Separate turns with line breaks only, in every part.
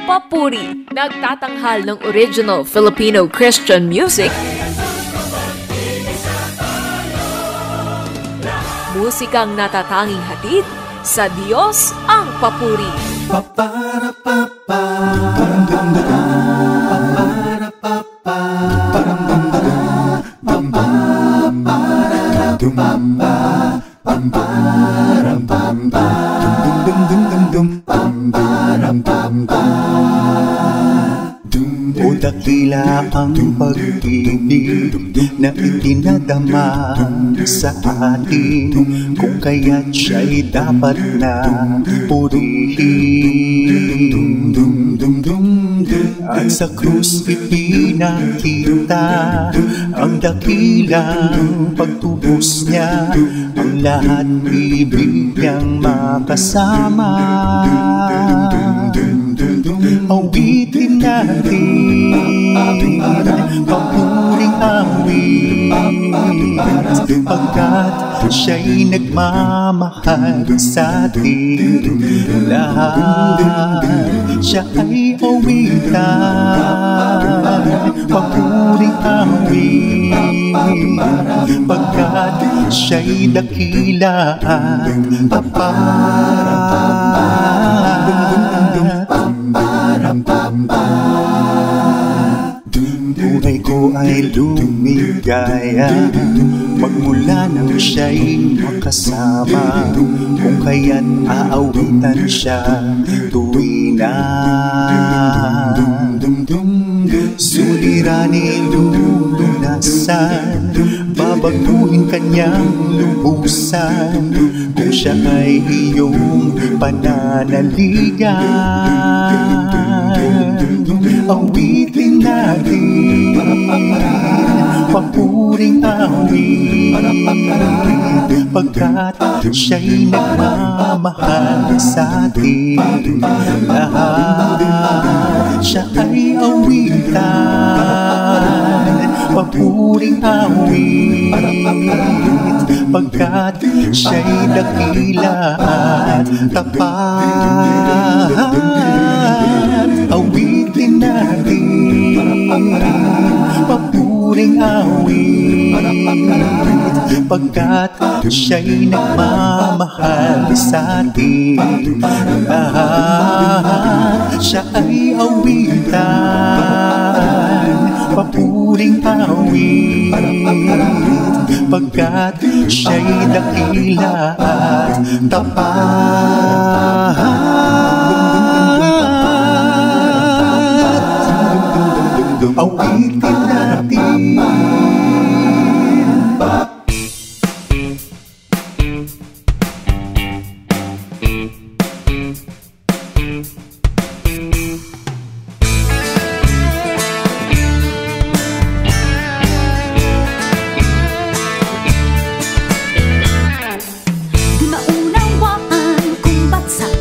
Papuri, nagtatanghal ng original Filipino Christian music, musikang natatanging hatid sa Diyos ang papuri.
O dakila ang pag-ibig na itinadama sa atin, kung kaya't siya'y dapat na purihin. At sa krus ipinakita ang dakilang pagtubos niya, ang lahat ibig niyang makasama. Awitin natin, papuring awit, pagkat siya'y nagmamahal sa atin lahat. Siya ay awitan, papuring awit, pagkat siya'y dakila at tapat. Buhay ko ay lumigaya magmula nang siya'y makasama, kung kaya't aawitan siya tuwi na. Suliranin lunasan, babaguhin kanyang lubusan, kung siya ay iyong pananaligan. Awitin natin, papuring awit, pagkat siya'y nagmamahal sa atin lahat. Siya ay awitan, papuring awit, pagkat siya'y dakila at tapat. Awitin natin, papuring awit, pagkat siya'y nagmamahal sa atin lahat. Siya ay awitan, papuring awit, pagkat siya'y dakila at tapat. Awitin natin.
Di maunawaan kung ba't saan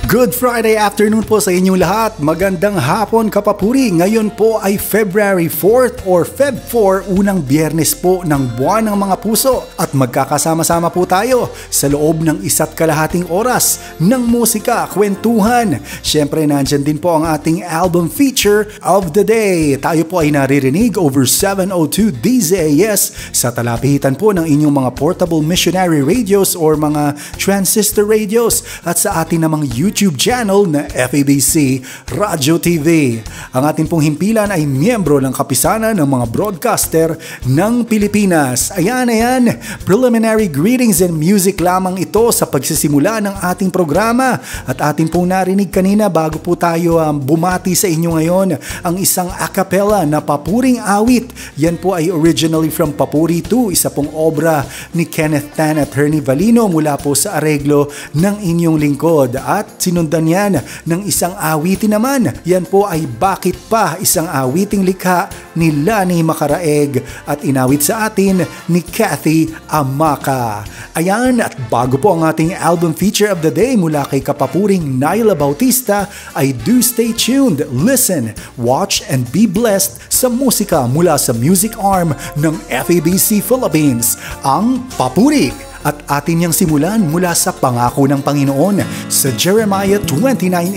Good Friday afternoon po sa inyong lahat. Magandang hapon kapapuri. Ngayon po ay February 4th or Feb 4, unang biyernes po ng buwan ng mga puso. At magkakasama-sama po tayo sa loob ng 1.5 oras ng musika, kwentuhan. Siyempre nandyan din po ang ating album feature of the day. Tayo po ay naririnig over 702 DZAS sa talapitan po ng inyong mga portable missionary radios or mga transistor radios at sa ating namang YouTube channel na FEBC Radio TV. Ang ating pong himpilan ay miyembro ng kapisanan ng mga broadcaster ng Pilipinas. Ayan, preliminary greetings and music lamang ito sa pagsisimula ng ating programa. At ating pong narinig kanina bago po tayo bumati sa inyo ngayon ang isang a cappella na papuring awit. Yan po ay originally from Papuri 2, isa pong obra ni Kenneth Tan at Hernie Valino mula po sa areglo ng inyong lingkod. At sinundan yan ng isang awitin naman. Yan po ay Bakit Pa, isang awiting likha ni Lani Macaraeg at inawit sa atin ni Kathy Amaka. Ayan, at bago po ang ating album feature of the day mula kay kapapuring Naila Bautista ay do stay tuned, listen, watch and be blessed sa musika mula sa music arm ng FEBC Philippines, ang Papuri. At atin niyang simulan mula sa Pangako ng Panginoon sa Jeremiah 29:11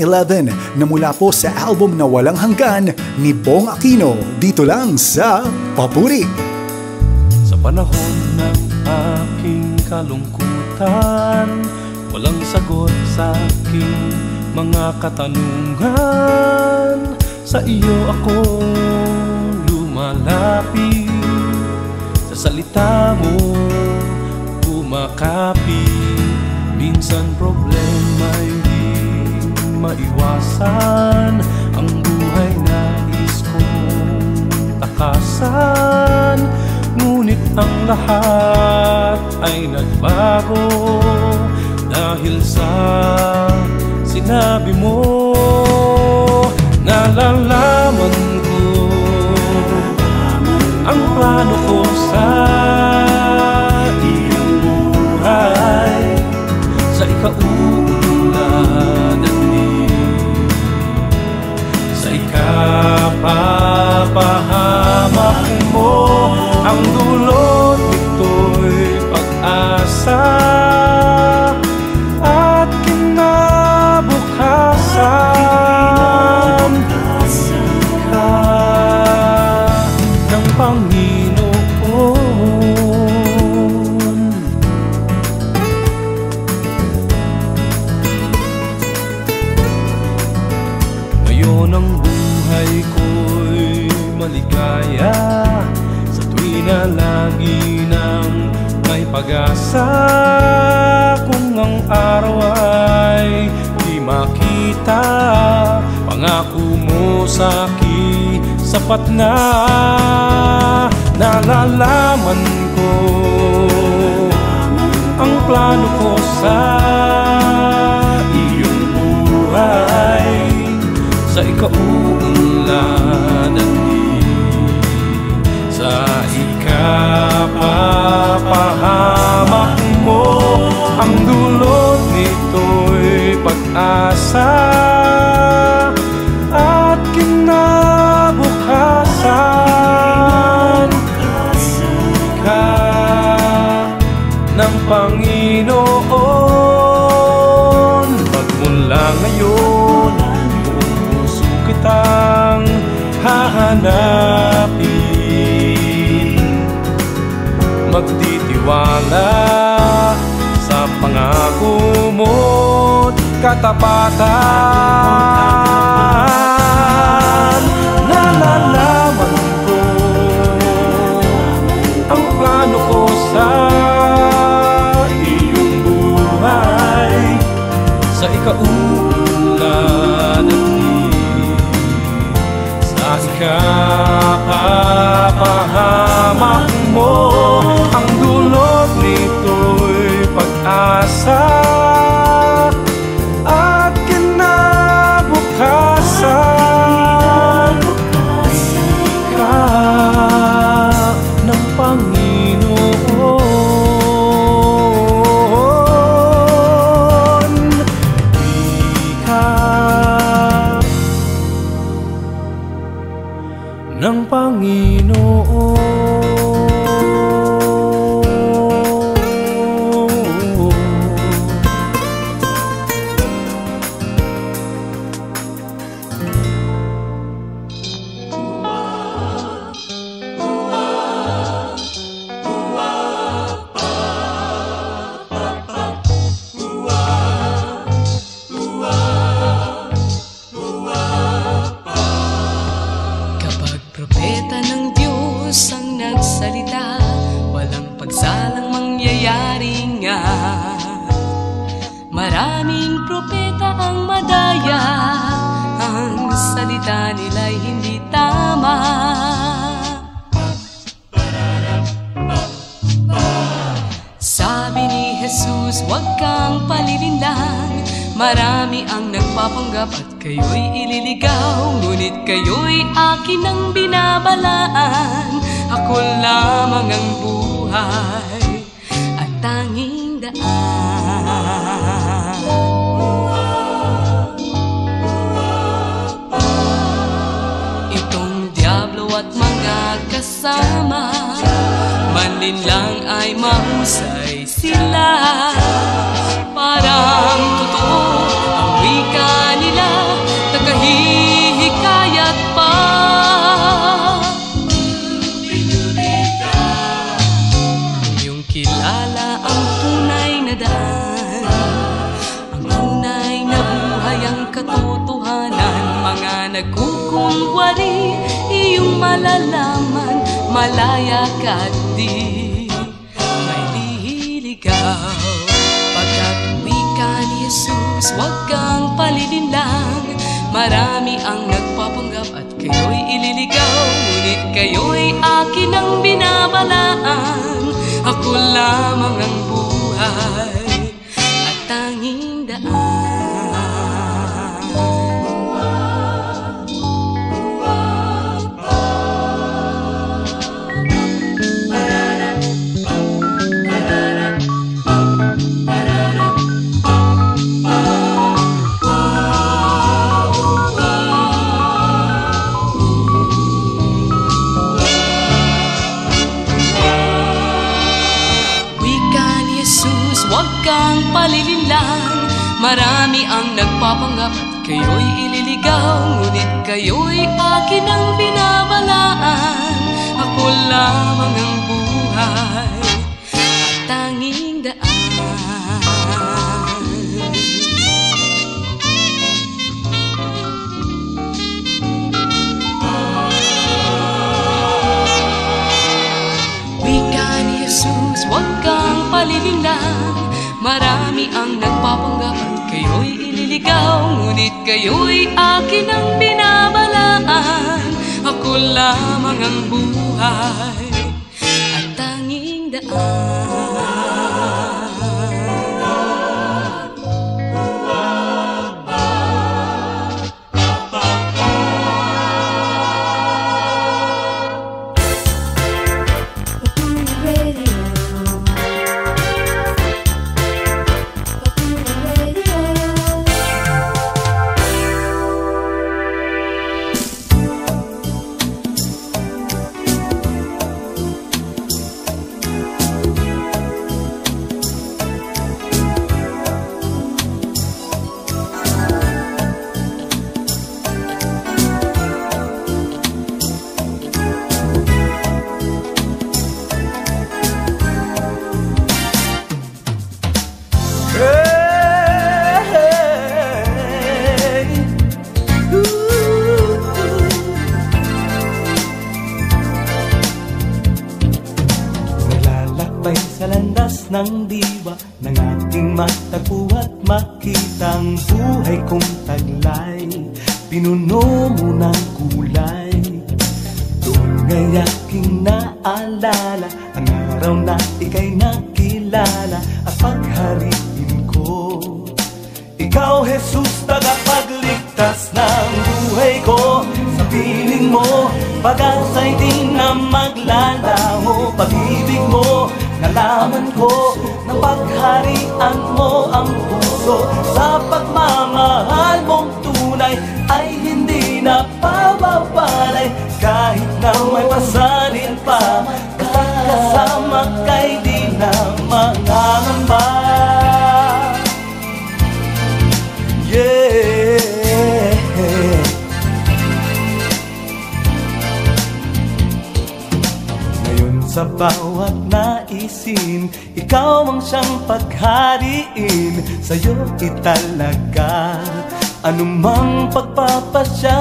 na mula po sa album na Walang Hanggan ni Bong Aquino, dito lang sa Papuri.
Sa panahon ng aking kalungkutan, walang sagot sa aking mga katanungan. Sa iyo ako lumalapit, sa salita mo makapit. Minsan problema'y di maiwasan, ang buhay nais kong takasan. Ngunit ang lahat ay nagbago dahil sa sinabi mo. Nalalaman ko ang plano ko sa sa ikaunladan din, sa ikapapahamak mo. Ang dulot nito'y pag-asa at kinabukasan ka ng Panginoon. Ang buhay ko'y maligaya sa tuwi na lagi nang may pag-asa. Kung ang araw ay di makita, pangako mo sa'kin sapat na. Nalalaman ko ang plano ko sa iyong buhay, sa ikaunladan din, sa ikapapahamak mo. Ang dulot nito'y pag-asa at kinabukasan ka ng Panginoon. Magmula ngayon kitang hahanapin, magtitiwala sa pangako mo't katapatan. Nalalaman ko ang plano ko sa iyong buhay, sa ikaunladan din, sa ikapapahamak mo. Ang dulot nito'y pag-asa at kinabukasan
Walang mangyayari nga. Maraming propeta ang madaya, ang salita nila'y hindi tama. Sabi ni Jesus, huwag kang palilinlang. Marami ang nagpapanggap at kayo'y ililigaw, ngunit kayo'y akin ang binabalaan. Ako lamang ang buhay at tanging daan. Itong diablo at mga kasama, manlinlang ay mahusay sila. Parang totoo ang wika nila, nakahihikayat pa. Yung kilala ang tunay na daan, ang tunay na buhay ang katotohanan. Mga nagkukunwari, iyong malalaman, malaya ka't di may liligaw. Jesus, huwag kang palilinlang. Marami ang nagpapanggap at kayo'y ililigaw, ngunit kayo'y akin ang binabalaan. Ako lamang ang buhay at tanging daan. Palilinlang, marami ang nagpapanggap at kayo'y ililigaw, ngunit kayo'y akin ang binabalaan. Ako lamang ang buhay at tanging daan. Wika ni Jesus, huwag kang palilinlang. Marami ang nagpapanggap at kayo'y ililigaw, ngunit kayo'y akin ang binabalaan. Ako lamang ang buhay at tanging daan.
Ng diwa ng ating matagpo at makitang buhay kong taglay, pinuno mo ng kulay. Doon ngay aking naalala ang araw na ika'y nakilala at paghariin ko. Ikaw, Jesus, tagapagligtas ng buhay ko. Sa piling mo, pag-asa'y di na maglalaho. Pag-ibig mo, nalaman ko ng pagharian mo ang puso. Sa pagmamahal mong tunay ay hindi na pababalay. Kahit na may pasanin pa, basta kasama kay di na mangangamba. Yeah. Ngayon sa bawat naisin, ikaw ang siyang paghariin. Sa'yo italaga anumang pagpapasya.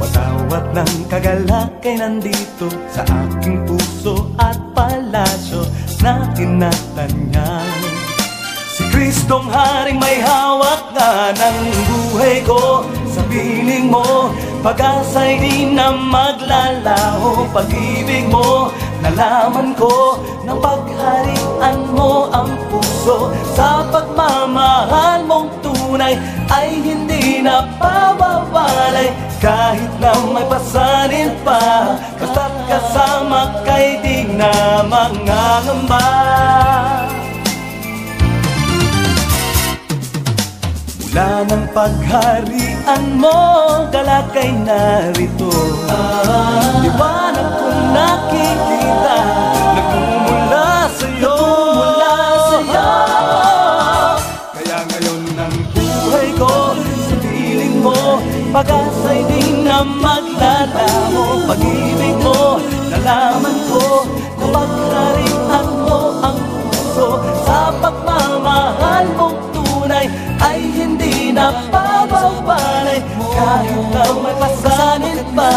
Watawat ng kagalak ay nandito sa aking puso at palasyo. na tinatanyag. Si Kristong Haring may hawak nga ng buhay ko. Sa piling mo, pag-asa'y di na maglalaho. Pag-ibig mo, nalaman ko, nang pagharian mo ang puso. Sa pagmamahal mong tunay ay hindi na pababalay. Kahit na may pasanin pa, basta't kasama kay di na mangangamba. Mula ng pagharian mo, galakay narito. Liwanag kong nakikita, nagmumula sa'yo. Kaya ngayon ang buhay ko, sa piling mo, pag-asa'y di na maglalaho. Pag-ibig mo, nalaman ko, na pagharian mo ang puso. Sa pagmamahal mong tunay ay hindi na pababalay. Kahit na may pasanin pa,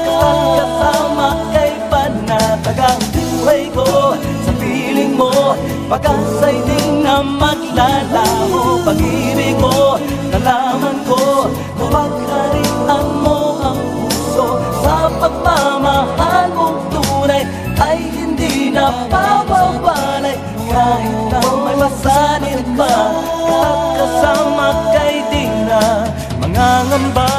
basta't kasama kay panatag ang buhay ko. Sa piling mo, pag-asa'y di na maglalaho. Pag-ibig mo, nalaman ko, na pagharian mo ang puso. Sa pagmamahal mong tunay ay hindi na pababalay. Kahit na may pasanin pa, kasama kay di na mangangamba.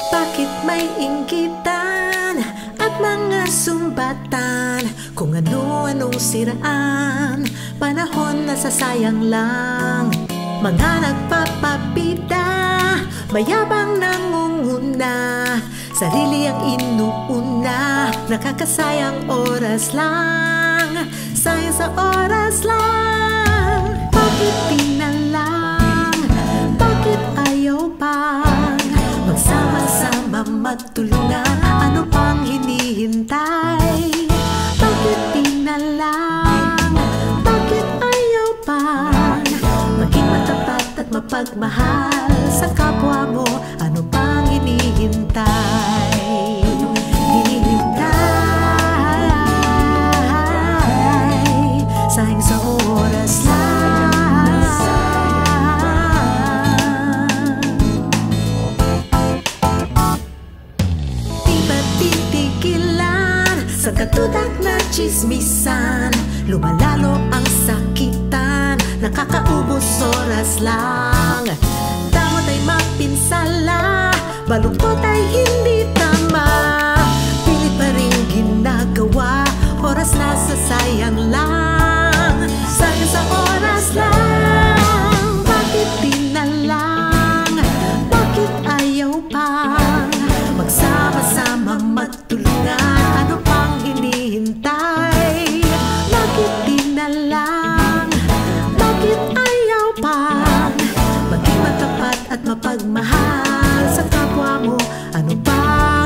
Bakit may inggitan at mga sumbatan? Kung ano-anong siraan, panahon na sasayang lang. Mga nagpapabida, mayabang nangunguna, sarili ang inuuna, nakakasayang oras lang, sayang sa oras lang. Bakit di na lang? Bakit ayaw pang magsama-sama matulungan? Ano pang hinihintay? Bakit di na lang? Bakit ayaw pang maging matapat at mapagmahal sa kapwa mo? Ano pang hinihintay? Sayang sa oras lang. Di ba titigilan sa katutak na chismisan? Lumalalo ang sakitan, nakakaubos oras lang. Damot ay mapinsala, baluktot ay hindi tama. Pilit pa rin ginagawa, oras na sasayang lang. Sayang sa oras lang. Bakit di na lang? Bakit ayaw pang magsama-sama matulungan? Ano pang hinihintay? Bakit di na lang? Bakit ayaw pang maging matapat at mapagmahal sa kapwa mo? Ano pa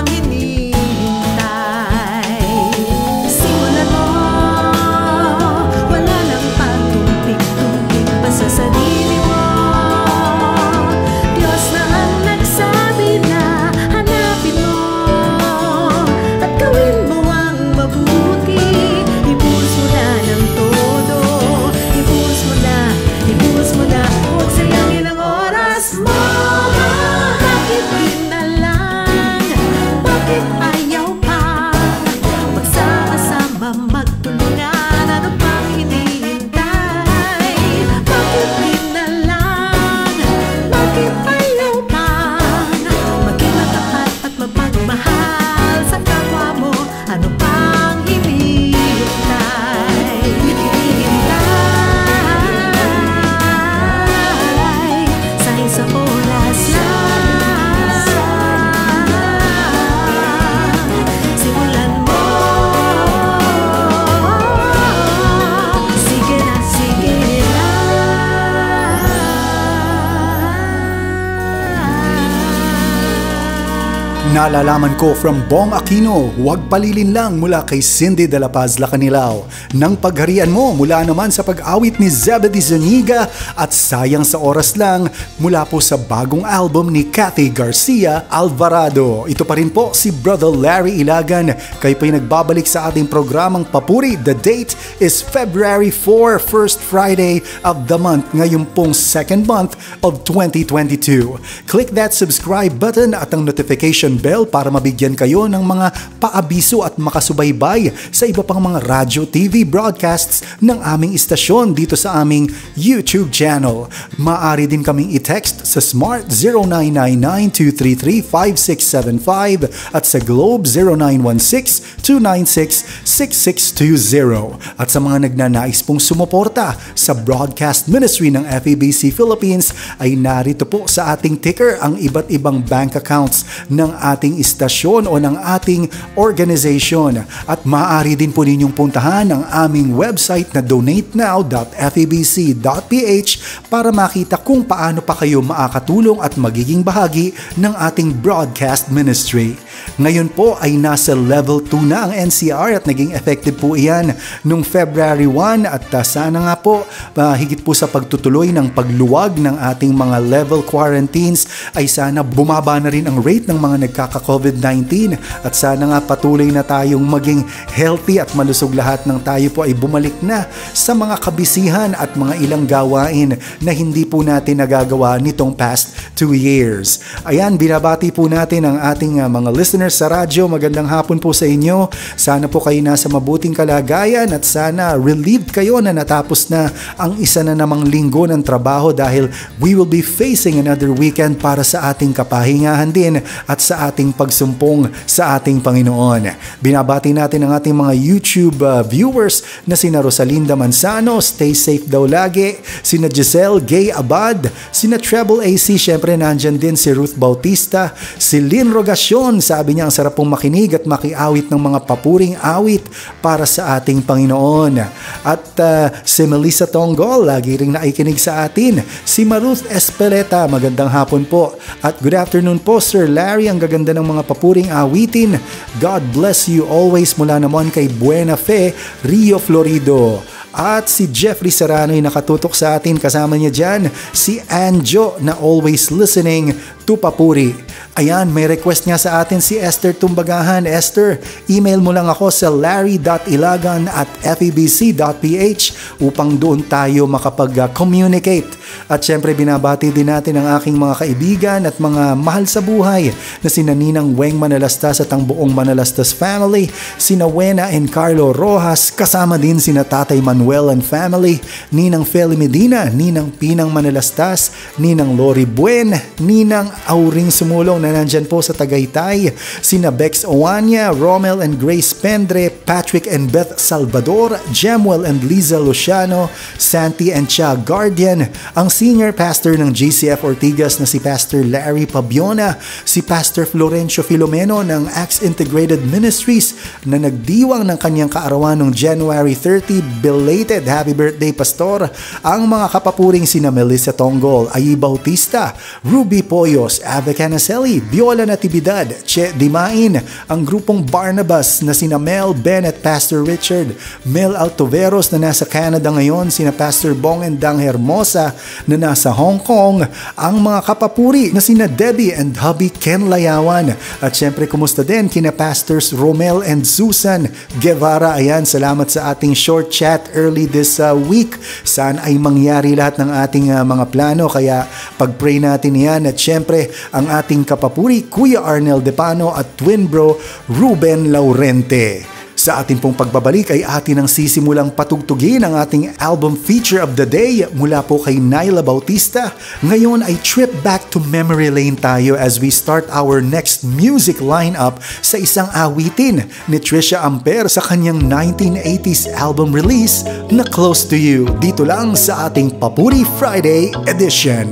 Nalalaman ko from Bong Aquino, huwag palilin lang mula kay Cindy de la Paz Lacanilao. Nang pagharian mo mula naman sa pag-awit ni Zebedee Zuniga at Sayang sa Oras Lang mula po sa bagong album ni Cathy Garcia Alvarado. Ito pa rin po si Brother Larry Ilagan. Kayo po'y nagbabalik sa ating programang Papuri. The date is February 4, first Friday of the month, ngayon pong second month of 2022. Click that subscribe button at ang notification bell para mabigyan kayo ng mga paabiso at makasubaybay sa iba pang mga radyo, TV broadcasts ng aming istasyon dito sa aming YouTube channel. Maaari din kaming i-text sa Smart 0999-233-5675 at sa Globe 0916-296-6620. At sa mga nagnanais pong sumuporta sa broadcast ministry ng FEBC Philippines ay narito po sa ating ticker ang iba't ibang bank accounts ng ating istasyon o ng ating organization. At maaari din po ninyong puntahan ang aming website na donatenow.febc.ph para makita kung paano pa kayo makakatulong at magiging bahagi ng ating broadcast ministry. Ngayon po ay nasa level 2 na ang NCR at naging effective po iyan noong February 1 at sana nga po higit po sa pagtutuloy ng pagluwag ng ating mga level quarantines ay sana bumaba na rin ang rate ng mga nagkaka-COVID-19 at sana nga patuloy na tayong maging healthy at malusog lahat ng tayo po ay bumalik na sa mga kabisihan at mga ilang gawain na hindi po natin nagagawa nitong past 2 years. Ayan, binabati po natin ang ating mga listeners sa radyo. Magandang hapon po sa inyo. Sana po kayo nasa mabuting kalagayan at sana relieved kayo na natapos na ang isa na namang linggo ng trabaho dahil we will be facing another weekend para sa ating kapahingahan din at sa ating pagsumpong sa ating Panginoon. Binabati natin ang ating mga YouTube viewers na sina Rosalinda Manzano, stay safe daw lagi, sina Giselle Gay Abad, sina Treble AC, syempre nandyan din si Ruth Bautista, si Lynn Rogacion, sabi niya ang sarap pong makinig at makiawit ng mga papuring awit para sa ating Panginoon. At si Melissa Tonggol, lagi ring naikinig sa atin. Si Maruth Espeleta, magandang hapon po. At good afternoon po Sir Larry, ang gaganda ng mga papuring awitin. God bless you always mula naman kay Buena Fe, Rio Florido. At si Jeffrey Serrano ay nakatutok sa atin, kasama niya dyan si Anjo na always listening to Papuri. Ayan, may request nga sa atin si Esther Tumbagahan. Esther, email mo lang ako sa larry.ilagan@febc.ph upang doon tayo makapag-communicate. At syempre binabati din natin ang aking mga kaibigan at mga mahal sa buhay na sina Ninang Weng Manalastas at ang buong Manalastas family, sina Wena and Carlo Rojas, kasama din sina Tatay Manuel and family, Ninang Feli Medina, Ninang Pinang Manalastas, Ninang Lori Buen, Ninang Auring Sumulong na nandyan po sa Tagaytay, sina Bex Owania, Romel and Grace Pendre, Patrick and Beth Salvador, Jemuel and Liza Luciano, Santi and Cha Guardian, ang senior pastor ng GCF Ortigas na si Pastor Larry Pabiona, si Pastor Florencio Filomeno ng Acts Integrated Ministries na nagdiwang ng kanyang kaarawan noong January 30. Belated happy birthday Pastor. Ang mga kapapuring sina Melissa Tonggol, Ayi Bautista, Ruby Poyos, Ave Canaselli, Viola Natividad, Che Dimain, ang grupong Barnabas na sina Mel, Ben at Pastor Richard, Mel Altoveros na nasa Canada ngayon, sina Pastor Bong and Dang Hermosa na nasa Hong Kong, ang mga kapapuri na sina Debbie and hubby Ken Layawan, at syempre kumusta din kina Pastors Romel and Susan Guevara. Ayan, salamat sa ating short chat early this week. Saan ay mangyari lahat ng ating mga plano, kaya pag-pray natin yan. At syempre ang ating kapapuri Kuya Arnel Depano at twin bro Ruben Laurente. Sa ating pong pagbabalik ay atin ang sisimulang patugtugin ang ating album feature of the day mula po kay Nyla Bautista. Ngayon ay trip back to memory lane tayo as we start our next music lineup sa isang awitin ni Trisha Amper sa kanyang 1980s album release na Close to You. Dito lang sa ating Papuri Friday edition.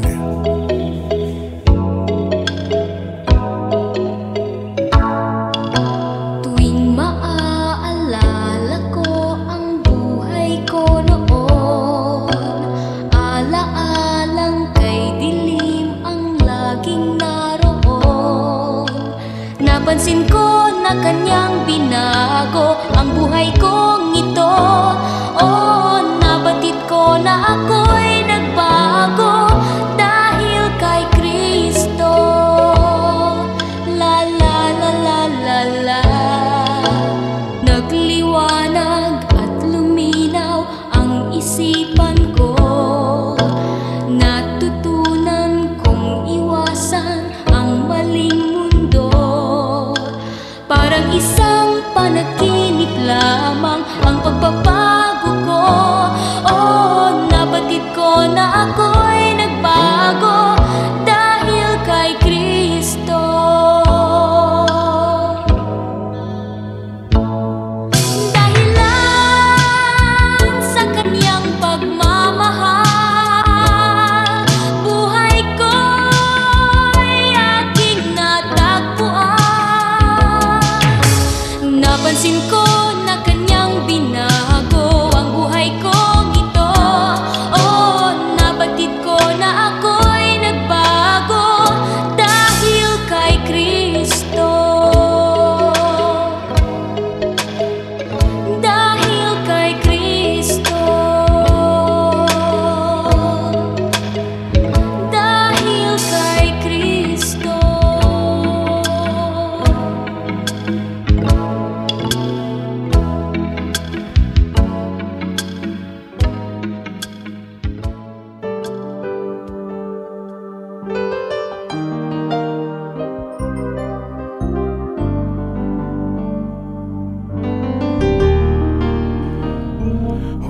Napansin ko na kanyang binago ang buhay kong ito. Oh, nabatid ko na ako'y nagbago dahil kay Kristo. La la la la la la. Nagliwanag at luminaw ang isipan ko. Natutunan kong iwasan ang maling mundo. Parang isang panaginip lamang ang pagbabago ko. Oh, nabatid ko na ako'y nagbago dahil kay Kristo. Dahilan sa kanyang pagmamahal, buhay ko'y aking natagpuan. Napansin ko na kanyang binago ang buhay kong ito. Oh, nabatid ko na ako'y nagbago dahil kay Kristo. Dahil kay Kristo. Dahil kay Kristo.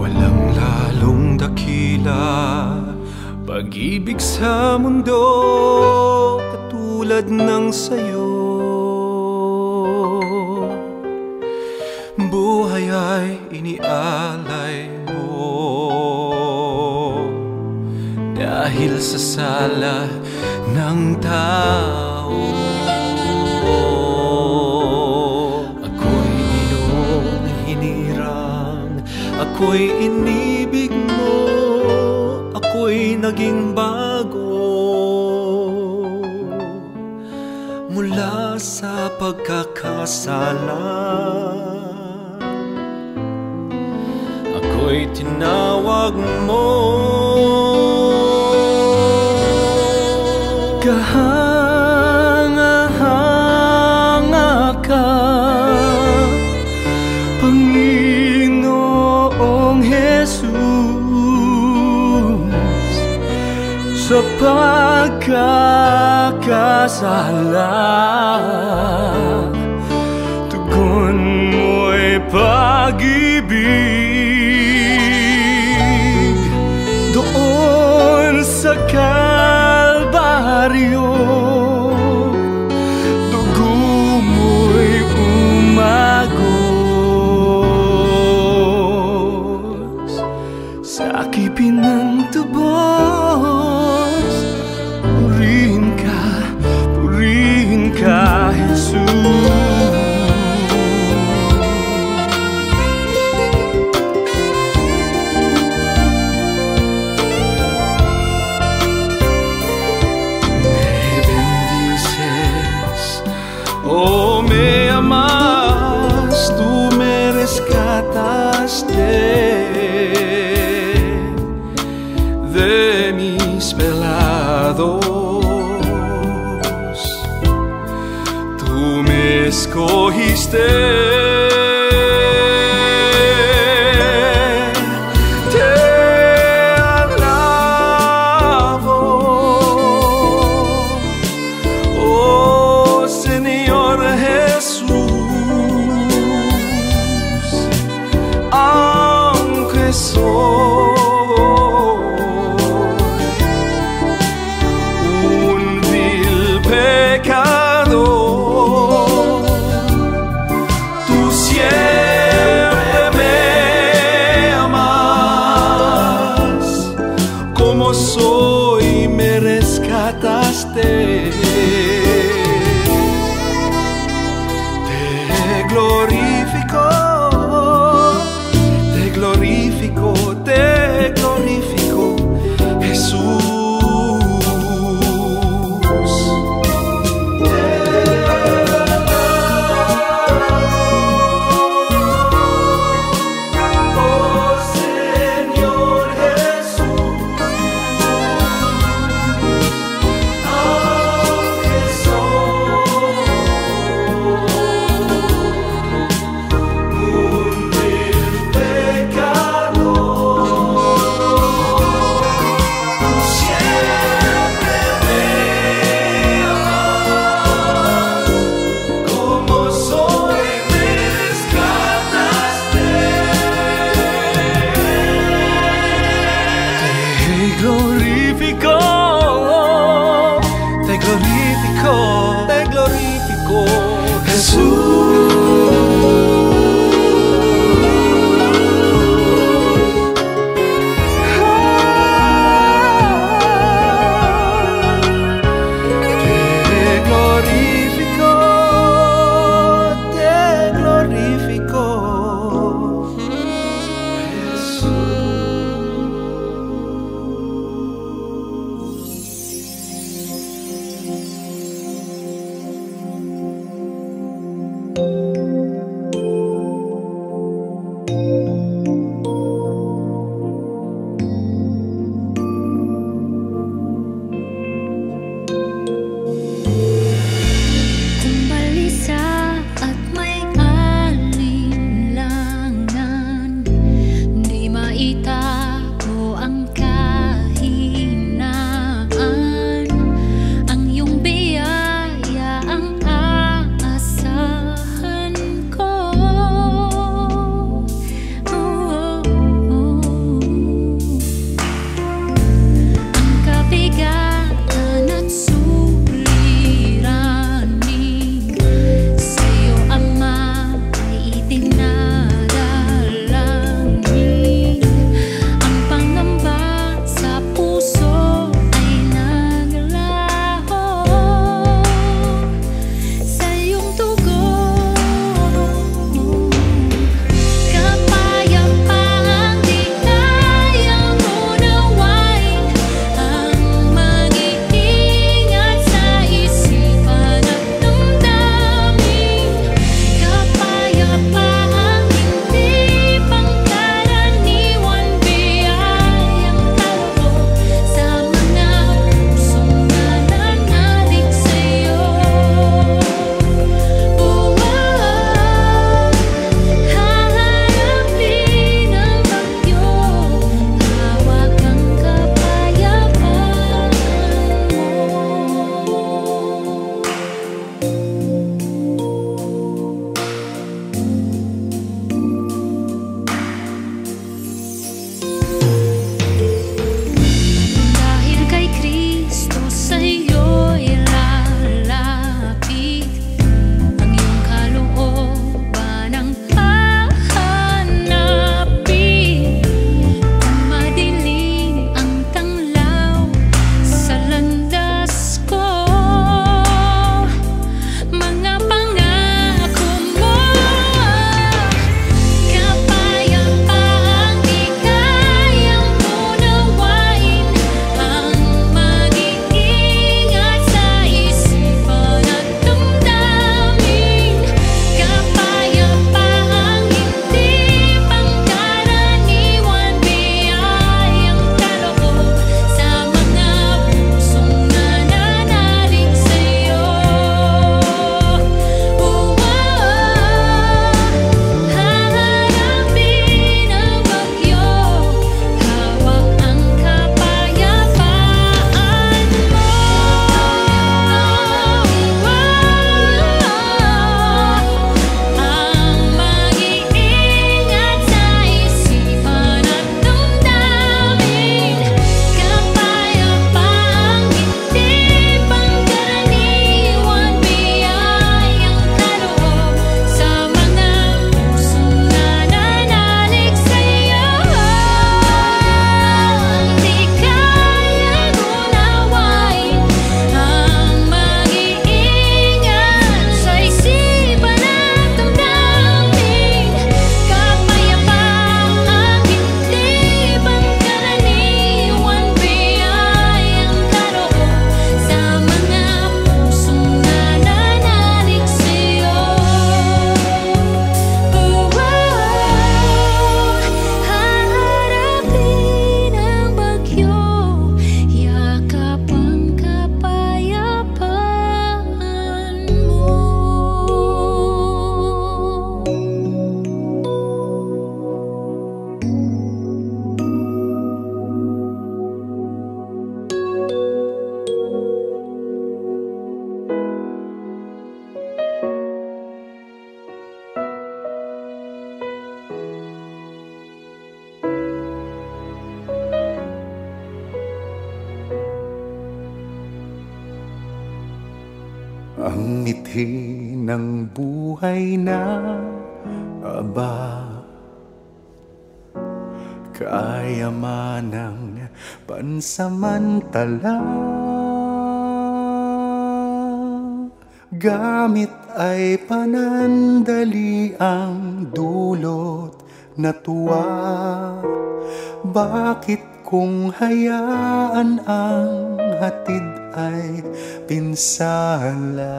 Walang lalong dakila pag-ibig sa mundo katulad ng sayo. Buhay ay inialay mo dahil sa sala ng tao. Ako'y iyong hinirang, ako'y inibig mo, ako'y naging bago mula sa pagkakasala. Ako'y tinawag mo kahanga-hanga ka, Panginoong Jesus, sa pagkakasala. Tugon mo'y pag-ibig doon sa Kalbaryo. Dugo mo'y umagos sa akipin ng tubos. Purihin ka, Jesus. Oh, me amas, tú me rescataste de mis pelados. Tú me escogiste. Tú
Ang ngiti ng buhay na aba, kayamanang pansamantala. Gamit ay panandali ang dulot na tuwa. Bakit kung hayaan ang hatid ay pinsala?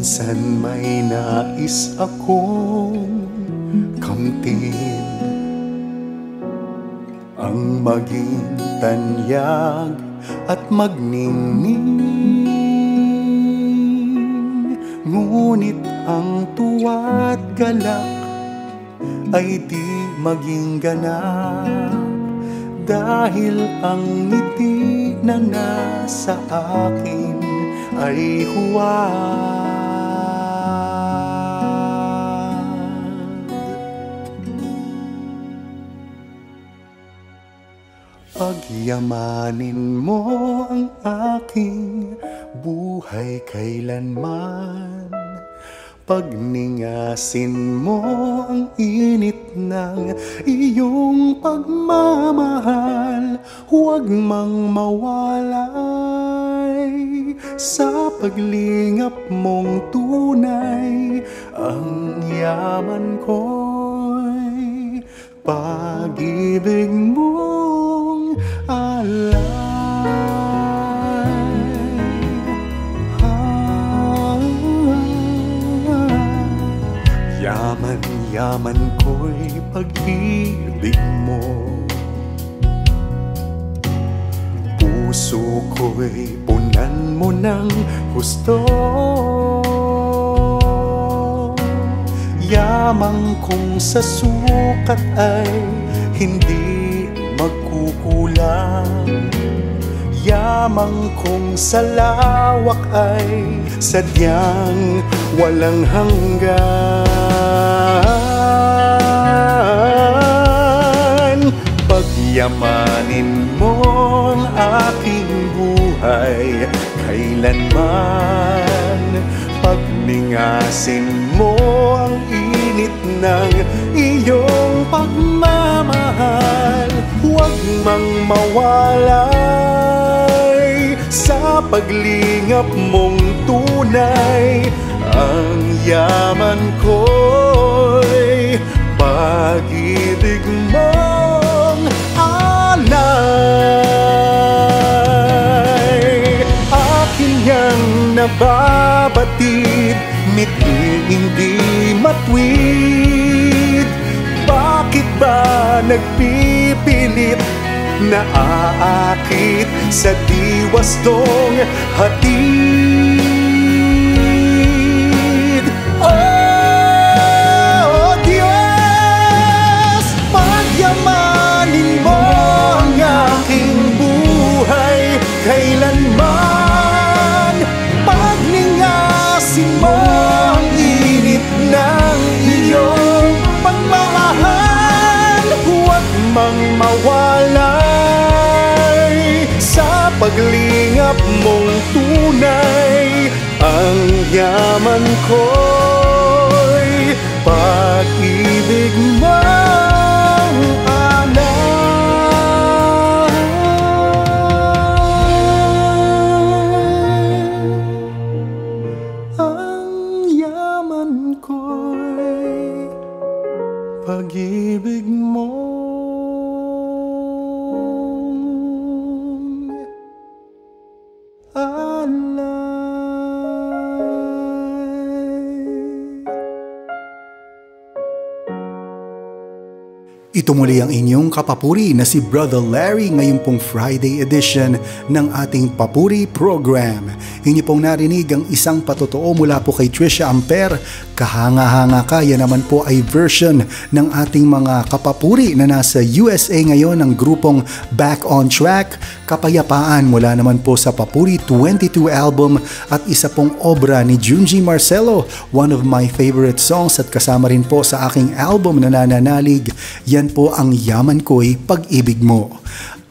Minsan may nais akong kamtin, ang maging tanyag at magningning. Ngunit ang tuwa't galak ay di maging ganap, dahil ang ngiti na nasa akin ay huwag. Pagyamanin mo ang aking buhay kailanman, pagningasin mo ang init ng iyong pagmamahal. Huwag mang mawalay sa paglingap mong tunay, ang yaman ko'y pag-ibig mong alay. Yaman ko'y pag-ibig mo, puso ko'y punan mo ng gusto. Yamang kong sa sukat ay hindi magkukulang, yamang kong sa lawak ay sadyang walang hanggan. Pagyamanin mo ang aking buhay kailanman, pagningasin mo ang init ng iyong pagmamahal. Huwag mang mawalay sa paglingap mong tunay, ang yaman ko'y pag-ibig mong alay. Akin yang nababatid, miting hindi matwid. Bakit ba nagpipilit na aakit sa diwastong hatid? Oh Diyos, pagyamanin mo ang aking buhay kailanman, pagningasin mo ang init ng iyong pagmamahal. Huwag mang mawalay sa paglingap mong tunay, ang yaman ko'y pag-ibig mong alay. Ang yaman ko'y pag-ibig mong
Ito muli ang inyong kapapuri na si Brother Larry ngayon pong Friday edition ng ating Papuri Program. Inyo pong narinig ang isang patotoo mula po kay Trisha Amper, Kahanga-hanga Ka. Yan naman po ay version ng ating mga kapapuri na nasa USA ngayon ng grupong Back on Track. Kapayapaan mula naman po sa Papuri 22 album at isa pong obra ni Junji Marcelo, one of my favorite songs at kasama rin po sa aking album na Nananalig. Yan po ang Yaman Ko'y Pag-ibig Mo.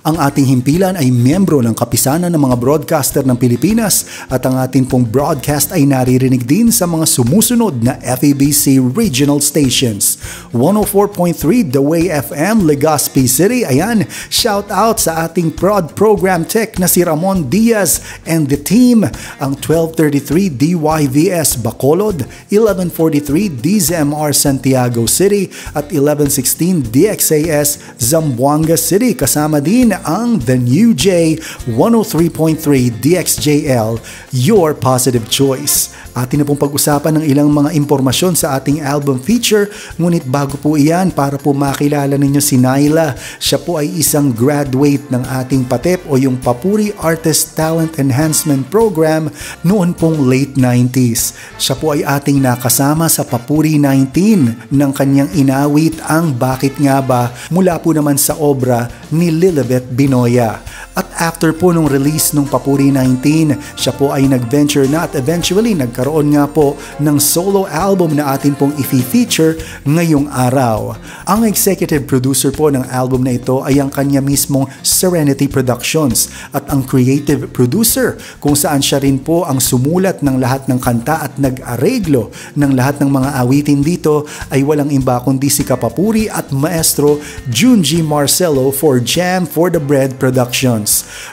Ang ating himpilan ay miyembro ng kapisanan ng mga broadcaster ng Pilipinas at ang ating pong broadcast ay naririnig din sa mga sumusunod na FEBC regional stations. 104.3 The Way FM, Legazpi City. Ayan, shout out sa ating prod program tech na si Ramon Diaz and the team. Ang 1233 DYVS Bacolod, 1143 DZMR Santiago City at 1116 DXAS Zamboanga City. Kasama din natin ang The New J 103.3 DXJL, your positive choice. Atin na pong pag-usapan ng ilang mga impormasyon sa ating album feature, ngunit bago po iyan, para po makilala ninyo si Nyla. Siya po ay isang graduate ng ating PATEP o yung Papuri Artist Talent Enhancement Program noon pong late 90s. Siya po ay ating nakasama sa Papuri 19 ng kanyang inawit ang Bakit Nga Ba mula po naman sa obra ni Lilibet Binoya. At after po nung release nung Papuri 19, siya po ay nag-venture na at eventually nagkaroon nga po ng solo album na atin pong i-feature ngayong araw. Ang executive producer po ng album na ito ay ang kanya mismong Serenity Productions at ang creative producer kung saan siya rin po ang sumulat ng lahat ng kanta at nag-areglo ng lahat ng mga awitin dito ay walang iba kundi si Kapapuri at Maestro Junji Marcelo for Jam for the Bread Productions.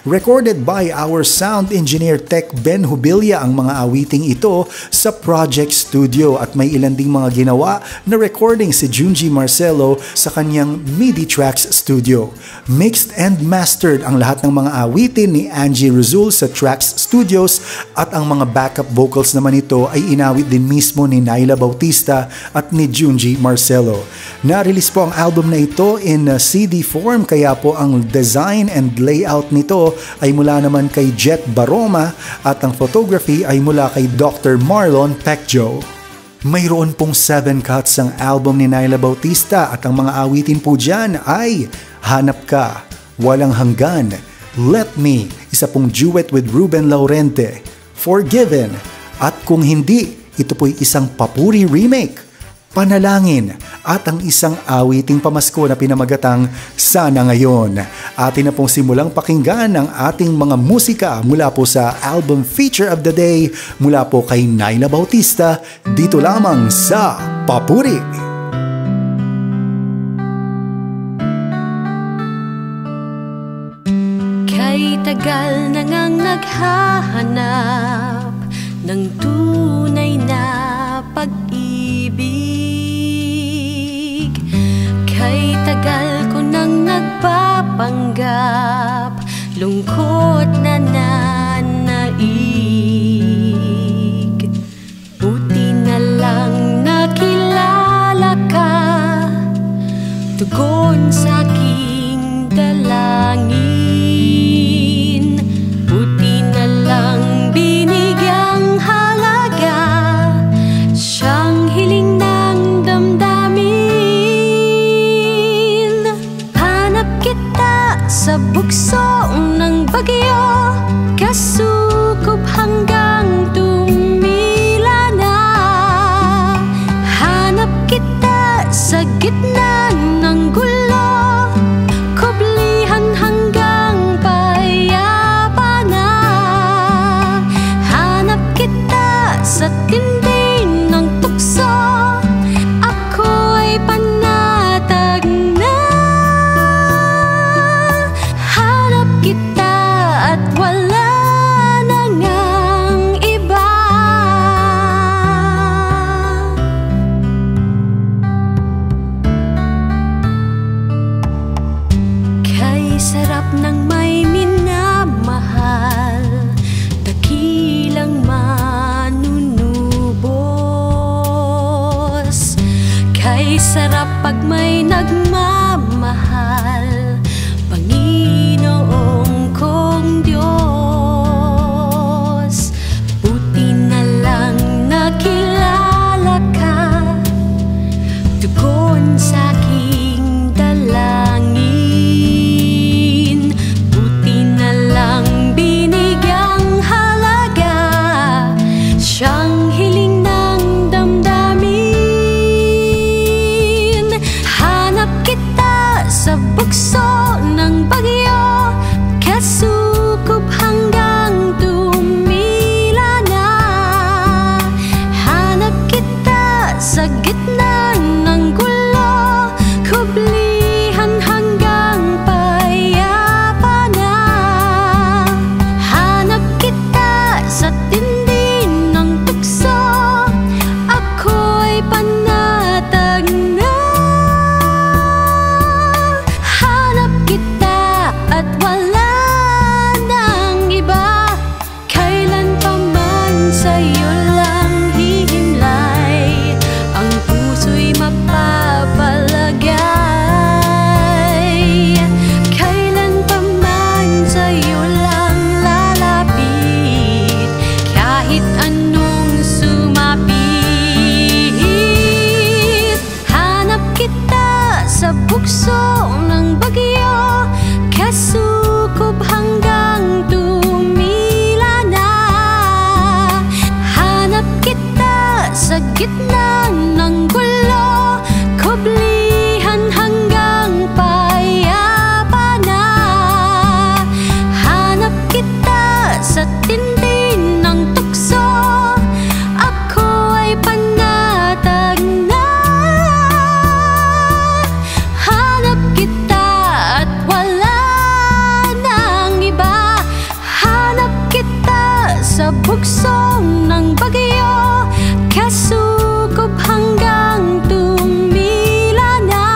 Recorded by our sound engineer Tech Ben Hubilia ang mga awiting ito sa Project Studio at may ilan ding mga ginawa na recording si Junji Marcelo sa kanyang MIDI Tracks Studio. Mixed and mastered ang lahat ng mga awitin ni Angie Rizul sa Tracks Studios at ang mga backup vocals naman ito ay inawit din mismo ni Nyla Bautista at ni Junji Marcelo. Na-release po ang album na ito in CD form kaya po ang design and layout nito ay mula naman kay Jet Baroma at ang photography ay mula kay Dr. Marlon Pecjo. Mayroon pong 7 cuts ang album ni Nyla Bautista at ang mga awitin po dyan ay Hanap Ka, Walang Hanggan, Let Me, isa pong duet with Ruben Laurente, Forgiven, at kung hindi, ito po'y isang Papuri remake, Panalangin, at ang isang awiting pamasko na pinamagatang Sana Ngayon. Atin na pong simulang pakinggan ang ating mga musika mula po sa album feature of the day mula po kay Nyla Bautista dito lamang sa Papuri.
Kay tagal na ngang naghahanap ng tunay na pag-ibig. Kay tagal ko nang nagpapanggap, lungkot na nanaig. Buti na lang nakilala ka, tugon sa aking dalangin. Buti na lang binigyang halaga, siyang hiling ng damdamin. Hanap kita sa bukso ng bagyo, kasukob hanggang tumila na. Hanap kita sa gitna ng gulo, kublihan hanggang payapa na. Hanap kita sa tindi ng tukso, ako'y panatag na. Hanap kita at wala na ngang iba. Kay sarap ng may minamahal, dakilang manunubos. Kay sarap pag may nagmamahal, Panginoong kong Diyos. Buti na lang nakilala ka, tugon sa aking dalangin. Buti na lang binigyang halaga, siyang hiling ng damdamin. Hanap sa'yo lang hihimlay, ang puso'y mapapalagay. Kailan pa man sa'yo lang lalapit, kahit anong sumapit. Hanap kita sa bukso ng bagyo, kasukob hanggang tumila na. Hanap kita sa gitna ng gulo, kublihan hanggang payapa na. Hanap kita sa tintin ng tukso, ako ay panatag na. Hanap kita at wala nang iba. Hanap kita sa bukso ng bagyo, kasukob hanggang tumila na.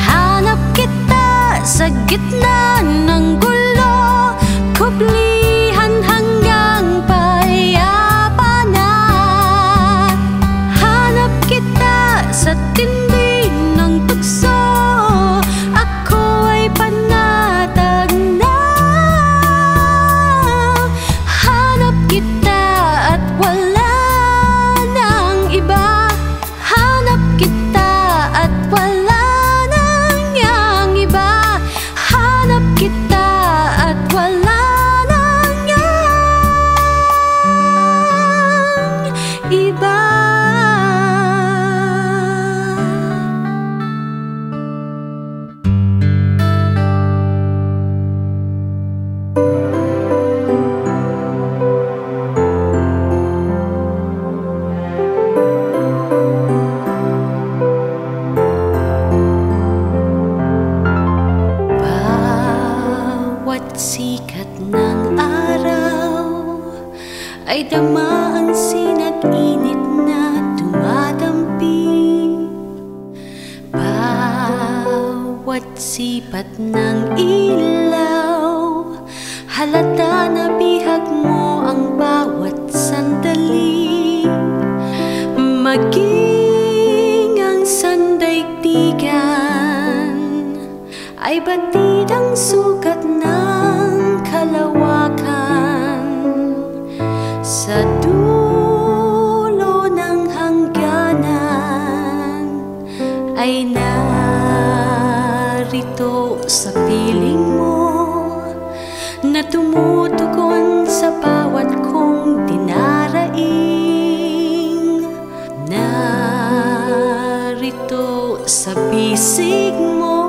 Hanap kita sa gitna ng gulo, kublihan hanggang payapa na. Hanap kita sa tindi ng tukso, ako ay panatag na. Hanap kita at wala nang iba. Hanap kita at wala nang yang iba. Hanap kita at wala nang yang iba. Bawat sikat ng araw ay dama ang sinag-init na dumadampi. Bawat sipat ng ilaw, halata na bihag mo ang bawat sandali. Maging ang sandaigdigan ay batid ang sukat ng kalawakan. Sa dulo ng hangganan ay narito sa piling mo, na tumutugon sa bawat kong dinaraing. Narito sa bisig mo,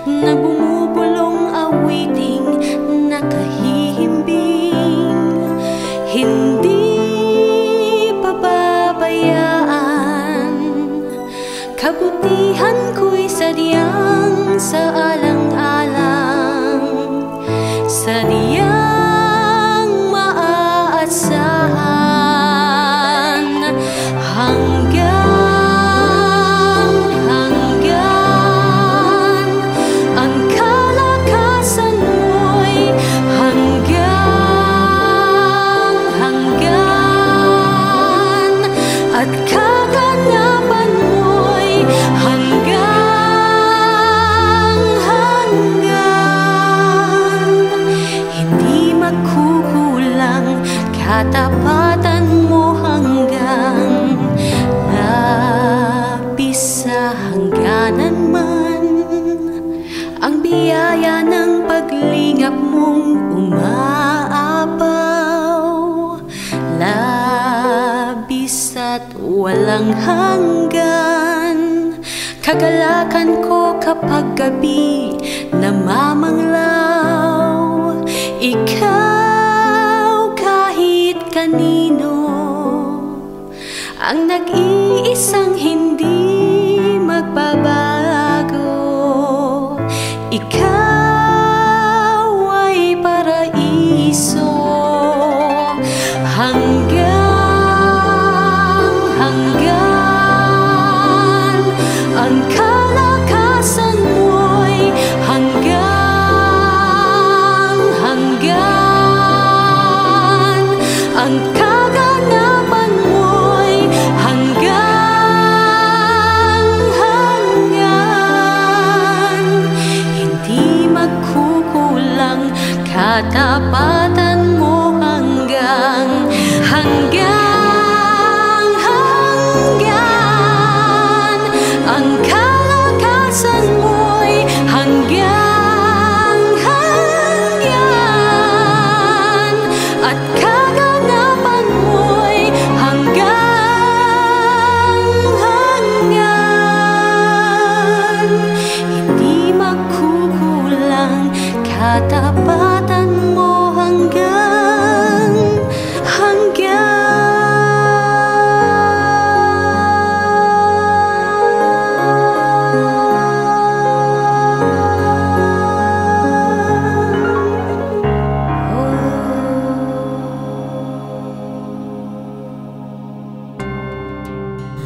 na bumubulong awiting nakahihimbing. Hindi pababayaan, kabutihan ko'y sadyang sa alang-alang, sadyang maaasahan. Hanggang ang kalakasan mo'y hanggang at kaganapan mo'y hanggang hindi makukulang katapatan mo hanggang labis sa hangganan man. Ang biyaya ng paglingap mong umaapaw, labis at walang hanggan. Kagalakan ko kapag gabi namamanglaw, ikaw kahit kanino, ang nag-iisang hindi magbabago. Ikaw ay paraiso, hanggang ang kalakasan mo'y hanggang ang kaganapan mo'y hanggang-hanggan. Hindi magkukulang katapatan mo hanggang-hanggan. Ang kalakasan mo'y hanggang-hanggan. At kaganapan mo'y hanggang-hanggan. Hindi magkukulang katapatan mo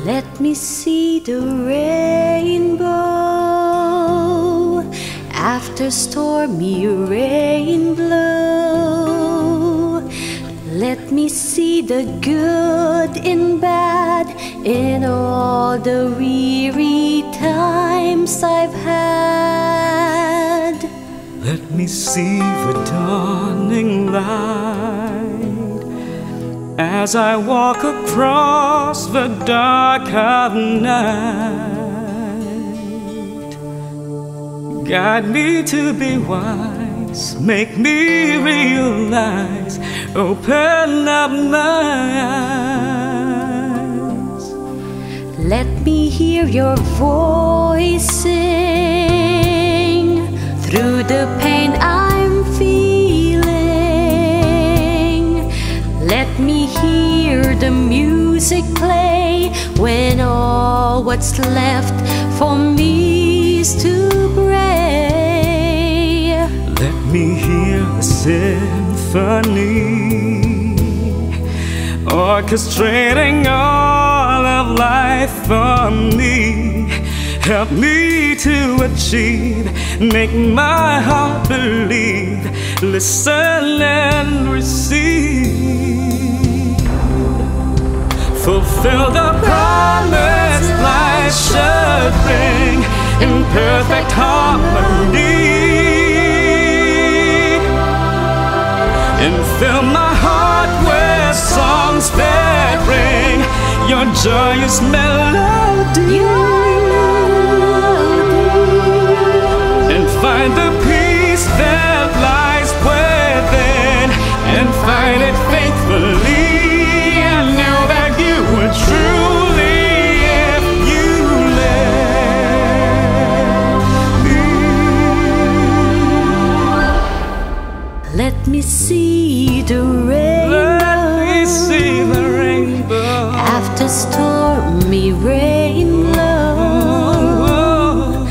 Let me see the rainbow after stormy rain blow. Let me see the good in bad in all the weary times I've had.
Let me see the dawning light as I walk across the dark of night. Guide me to be wise, make me realize, open up my eyes.
Let me hear your voice sing through the pain I'm feeling. Let me hear the music play when all what's left for me is to pray.
Let me hear the symphony orchestrating all of life for me. Help me to achieve, make my heart believe, listen and receive. Fulfill the promise life should bring in perfect harmony. And fill my heart with songs that bring your joyous melody. And find the peace that lies within, and find it faithfully. I know that you would truly if you let me.
Let me see the rainbow.
Let me see the rainbow
after stormy rain blow.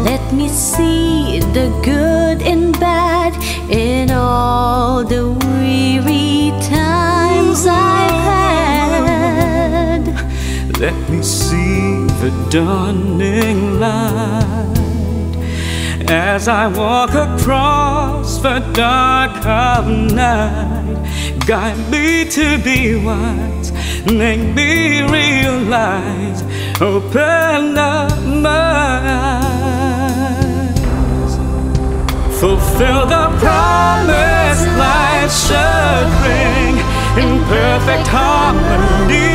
Let me see the good and bad in all the weary times I've had.
Let me see the dawning light as I walk across the dark of night. Guide me to be wise, make me realize, open up my eyes. Fulfill the promise life should bring in perfect harmony.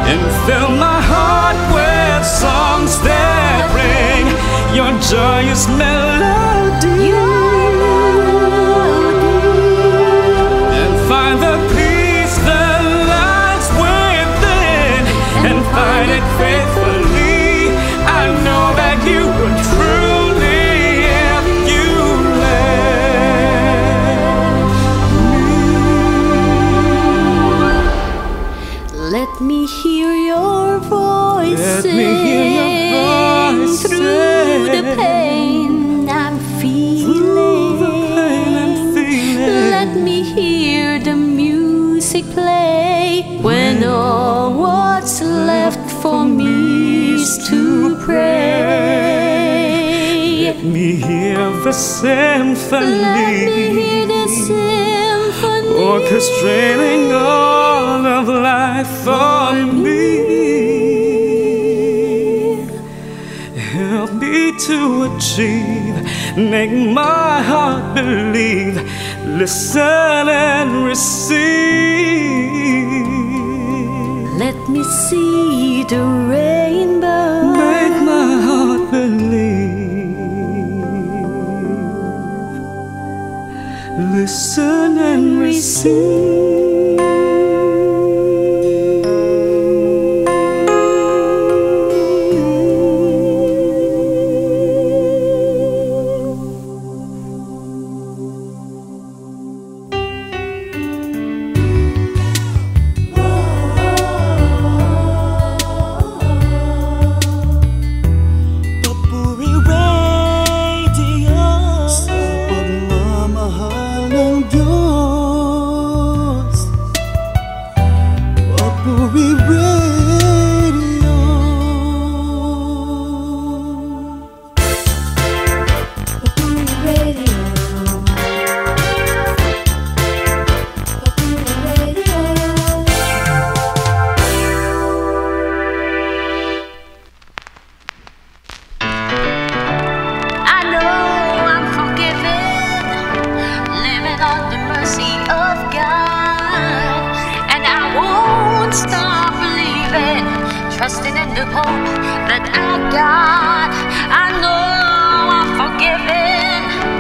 And fill my heart with songs that bring your joyous melody. And find the peace that lies within, and find it faithfully. I know that you would truly if you let me.
Let me hear your voice sing through the pain I'm feeling. Let me hear the music play when all what's left for me is to pray.
Let me hear the symphony.
Let me hear the a symphony,
orchestrating all of life for me. Help me to achieve, make my heart believe, listen and receive.
Let me see the rainbow,
Make my heart believe, listen and receive.
Trusting in the hope that I got. I know I'm forgiven,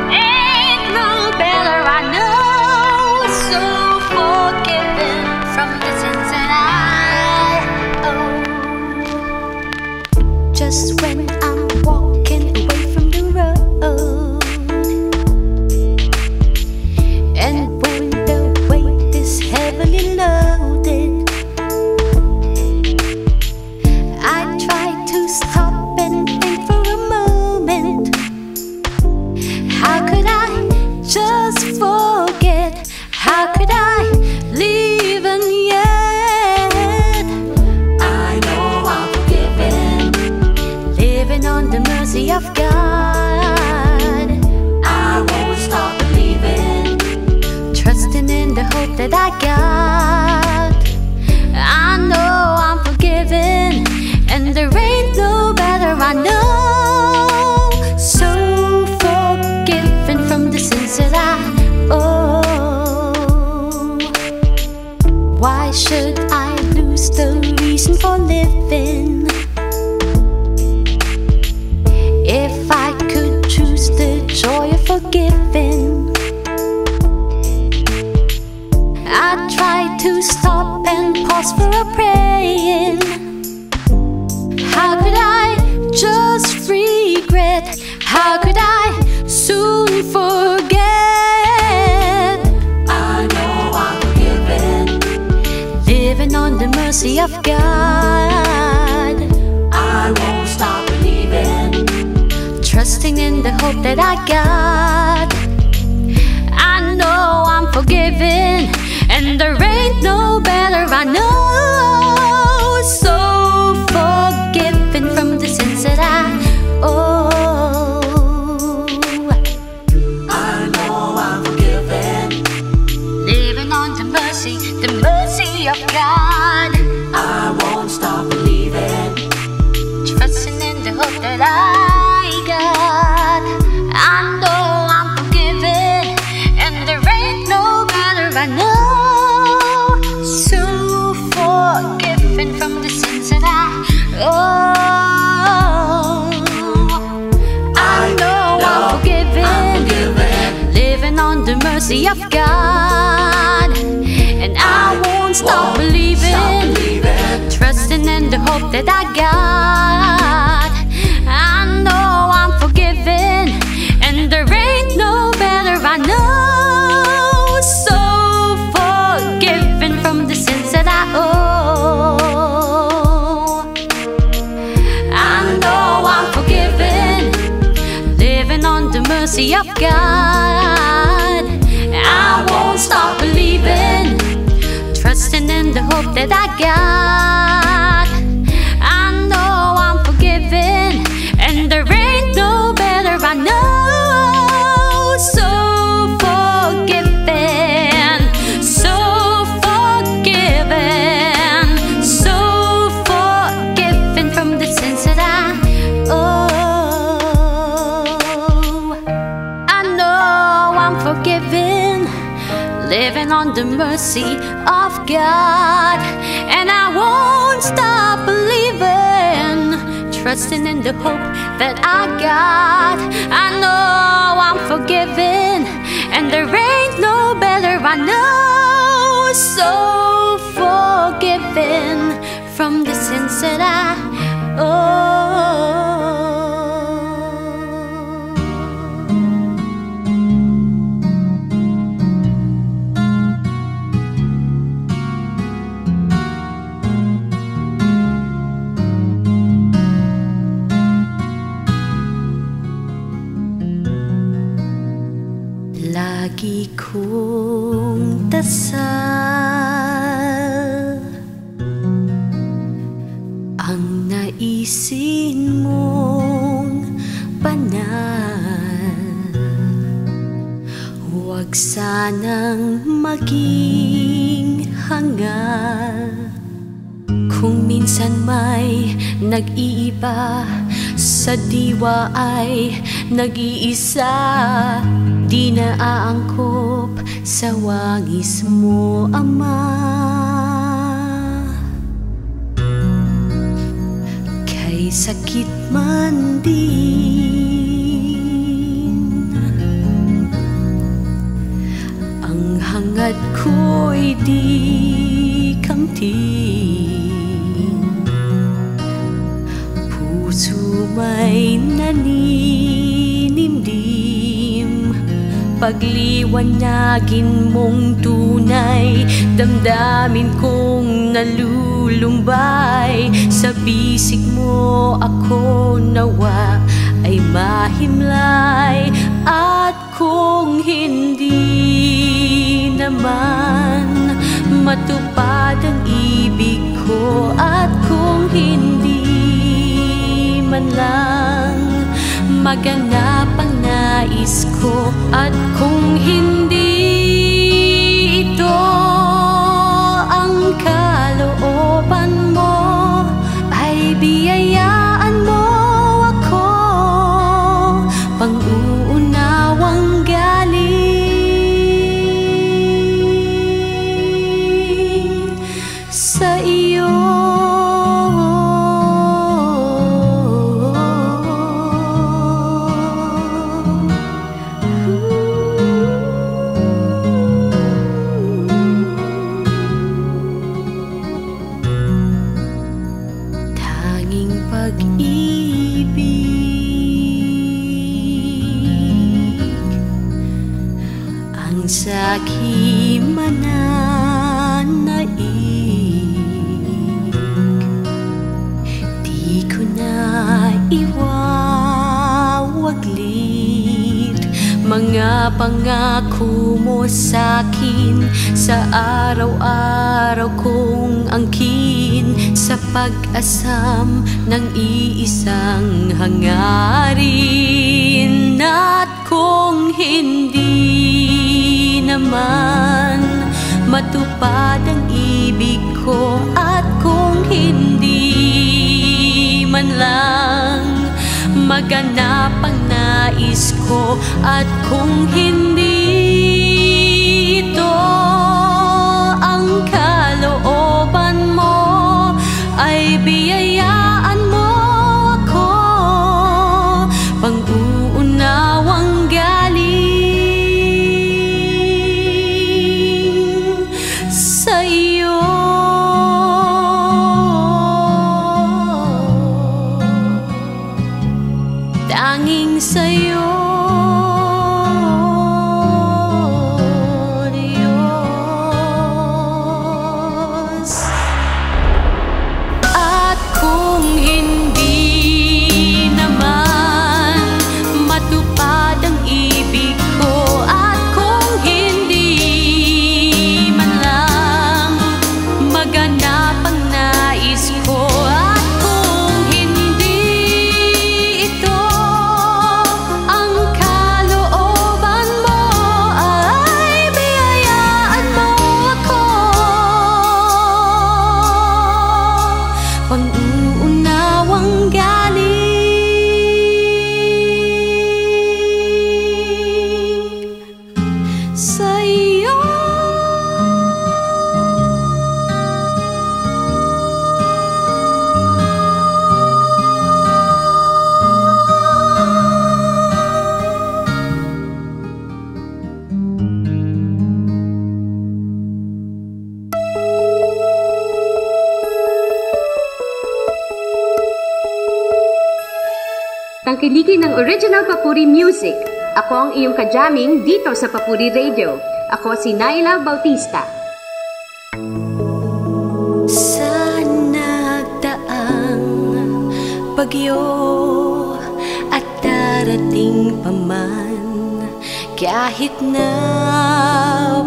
ain't no better. I know, so forgiven from the sins that I owe. Just when I'm walking away from the road, and when the weight is heavily loaded, stop and think for a moment. How could I just forget? How could I leave and yet I know I'm forgiven, living on the mercy of God. I won't stop believing, trusting in the hope that I got. I know I'm forgiven, and there ain't no better. I know, so forgiven from the sins that I owe. Why should I lose the reason for living if I could choose the joy of forgiving? I try to stop and pause for a praying. How could I just regret? How could I soon forget? I know I'm forgiven, living on the mercy of God. I won't stop believing, trusting in the hope that I got. I know I'm forgiven, and there ain't no better. I know, so forgiven from the sins that I owe. I know I'm forgiven, living on the mercy of God. I won't stop believing, trusting in the hope that I got. I know I'm forgiven, and there ain't no better. I know, so forgiven from the sins that I owe. I know I'm forgiven, living on the mercy of God. And I won't stop believing, trusting in the hope that I got. I know I'm forgiven, and there ain't no better. I know, so forgiven from the sins that I owe. I know I'm forgiven, living on the mercy of God. I won't stop believing, trusting in the hope that I got. I know I'm forgiven, and there ain't no better. I know, so forgiven forgiven, living on the mercy of God. And I won't stop believing, trusting in the hope that I got. I know I'm forgiven, and there ain't no better, I know. So forgiven from the sins that I owe. Lagi kong dasal ang naisin mong banal. Huwag sanang maging hangal. Kung minsan may nag-iiba, sa diwa ay nag-iisa. Di na aangkop sa wangis mo, Ama. Kay sakit man din ang hangad ko'y di kamtin. Puso may naninimdim, pagliwanagin mong tunay. Damdamin kong nalulumbay, sa bisig mo ako nawa ay mahimlay. At kung hindi naman matupad ang ibig ko, at kung hindi man lang maganap ang nais ko, at kung hindi ito ang kalooban mo, ay biyayaan mo ako pang-uunawang galing sa iyo. Ang sa'ki mananaig, di ko na iwawaglit mga pangako mo sa'kin sa araw-araw kong angkin, sa pag-asam ng iisang hangarin. At kung hindi naman matupad ang ibig ko, at kung hindi man lang maganap ang nais ko, at kung hindi ito ang kalooban mo, ay biyayaan mo ako pang-uunawang galing sa iyo. Tanging sa iyo. sa'yo.
Tangkilikin ng original Papuri Music. Ako ang iyong kajaming dito sa Papuri Radio. Ako si Naila Bautista.
Sa nagdaang bagyo at darating pa man, kahit na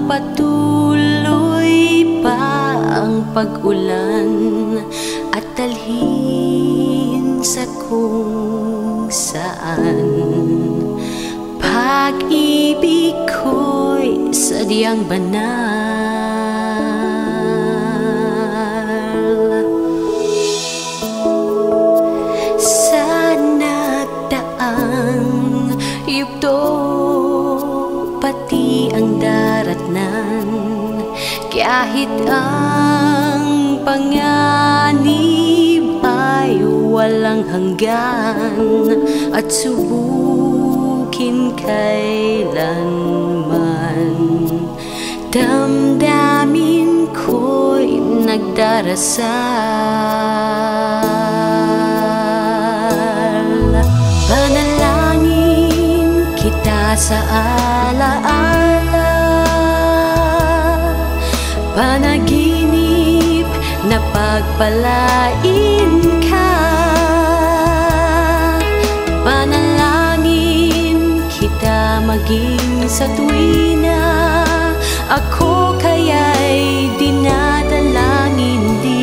patuloy pa ang pag-ulan at dalhin sa kung saan, pag-ibig ko'y sadyang banal. Sa nagdaang yugto, pati ang daratnan, kahit ang panganib ay walang hanggan, at subukin kailanman, damdamin ko'y nagdarasal. Panalangin kita sa alaala, panaginip na pagpalain ka. Panalangin kita maging sa tuwina, ako kaya'y dinadalangin din.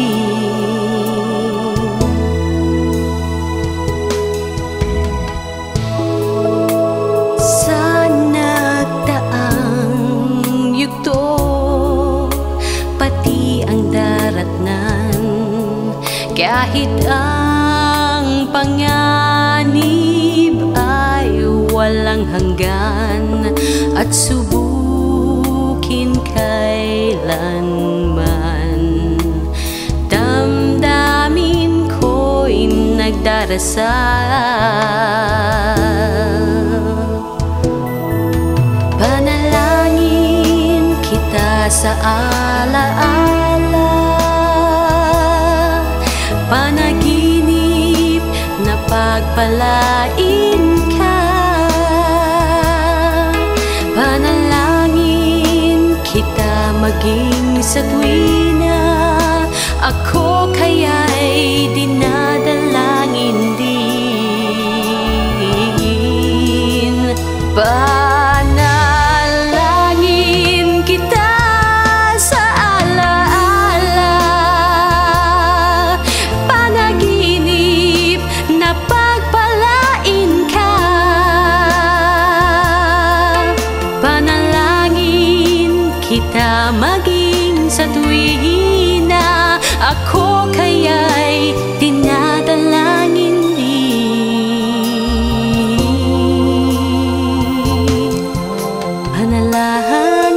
Sa nagdaang yugto, pati ang daratnan, kahit ang panganib ay walang hanggan, at subukin kailanman, damdamin ko'y nagdarasal. Panalangin kita sa alaala, panaginip na pagpalain ka. Panalangin kita maging sa tuwina, ako kaya'y dinadalangin din. Panalangin kita sa alaala, panaginip na pagpalain ka. Panalangin kita maging sa tuwina, ako kaya'y dinadalangin din. Panalangin,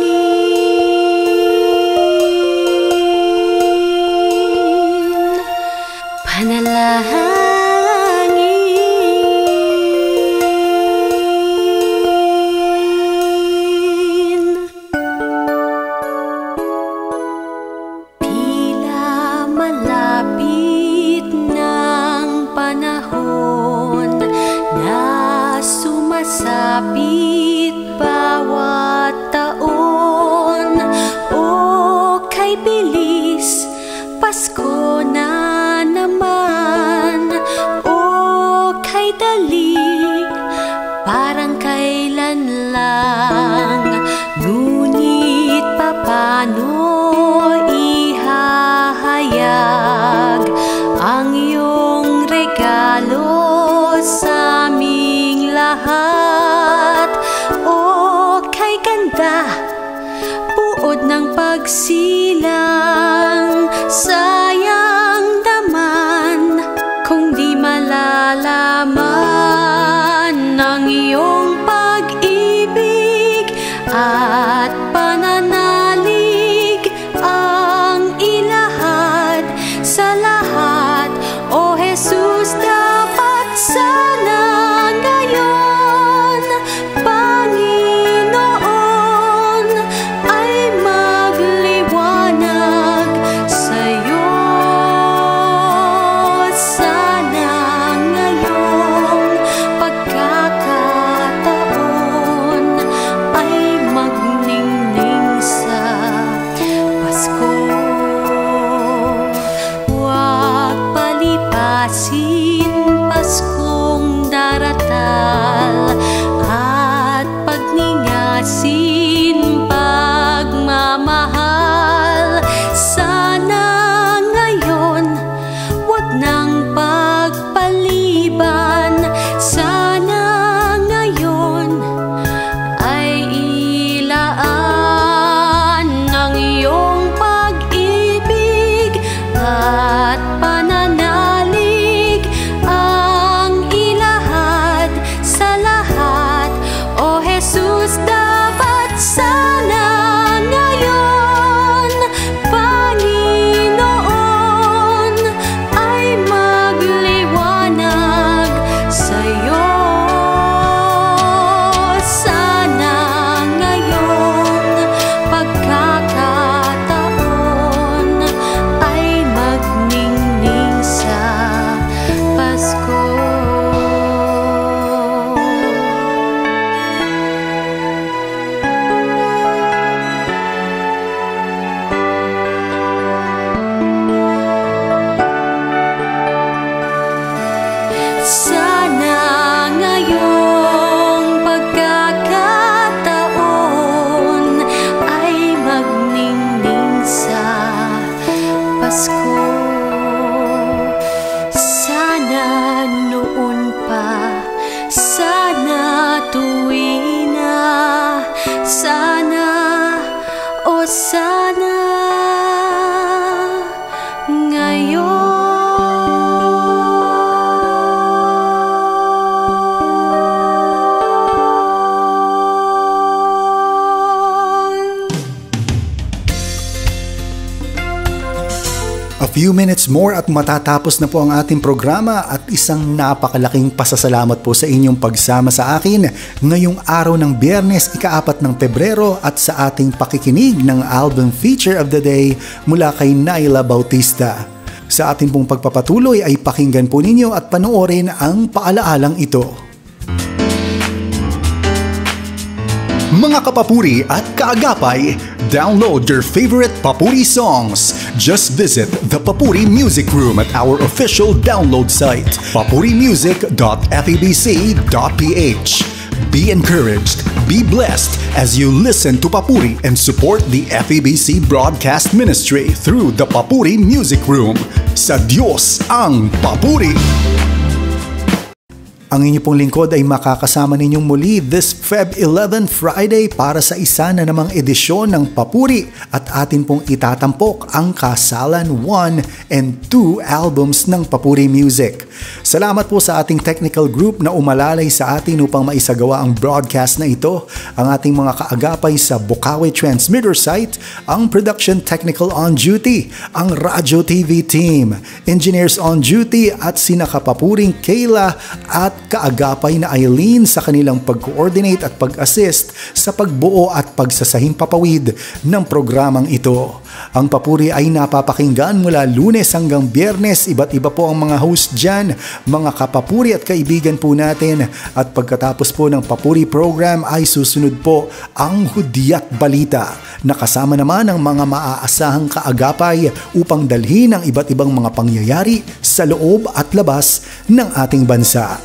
panalangin. Tila malapit ng panahon na sumasapit bawat taon. O kay bilis, Pasko na naman. O kay dali, parang kailan lang. Ngunit papaano ihahayag ang iyong regalo sa aming lahat? O kay ganda, buod ng pagsilang, sayang naman kung di malalaman ang iyong pag-ibig at
A few minutes more at matatapos na po ang ating programa at isang napakalaking pasasalamat po sa inyong pagsama sa akin ngayong araw ng Biyernes, ika-4 ng Pebrero at sa ating pakikinig ng album feature of the day mula kay Naila Bautista. Sa ating pong pagpapatuloy ay pakinggan po ninyo at panoorin ang paalaalang ito. Mga kapapuri at kaagapay, download your favorite Papuri songs. Just visit the Papuri Music Room at our official download site, papurimusic.febc.ph. Be encouraged, be blessed as you listen to Papuri and support the FEBC Broadcast Ministry through the Papuri Music Room. Sa Diyos ang Papuri! Ang inyo pong lingkod ay makakasama ninyong muli this Feb 11 Friday para sa isa na namang edisyon ng Papuri at atin pong itatampok ang kasalan 1 and 2 albums ng Papuri Music. Salamat po sa ating technical group na umalalay sa atin upang maisagawa ang broadcast na ito, ang ating mga kaagapay sa Bukawi Transmitter site, ang production technical on duty, ang Radyo TV team, engineers on duty at sina Kapapuring Kayla at kaagapay na Eileen sa kanilang pag-coordinate at pag-assist sa pagbuo at pagsasahing papawid ng programang ito. Ang Papuri ay napapakinggan mula Lunes hanggang Biyernes. Iba't iba po ang mga host dyan, mga kapapuri at kaibigan po natin. At pagkatapos po ng Papuri program ay susunod po ang Hudyat Balita na kasama naman ang mga maaasahang kaagapay upang dalhin ang iba't ibang mga pangyayari sa loob at labas ng ating bansa.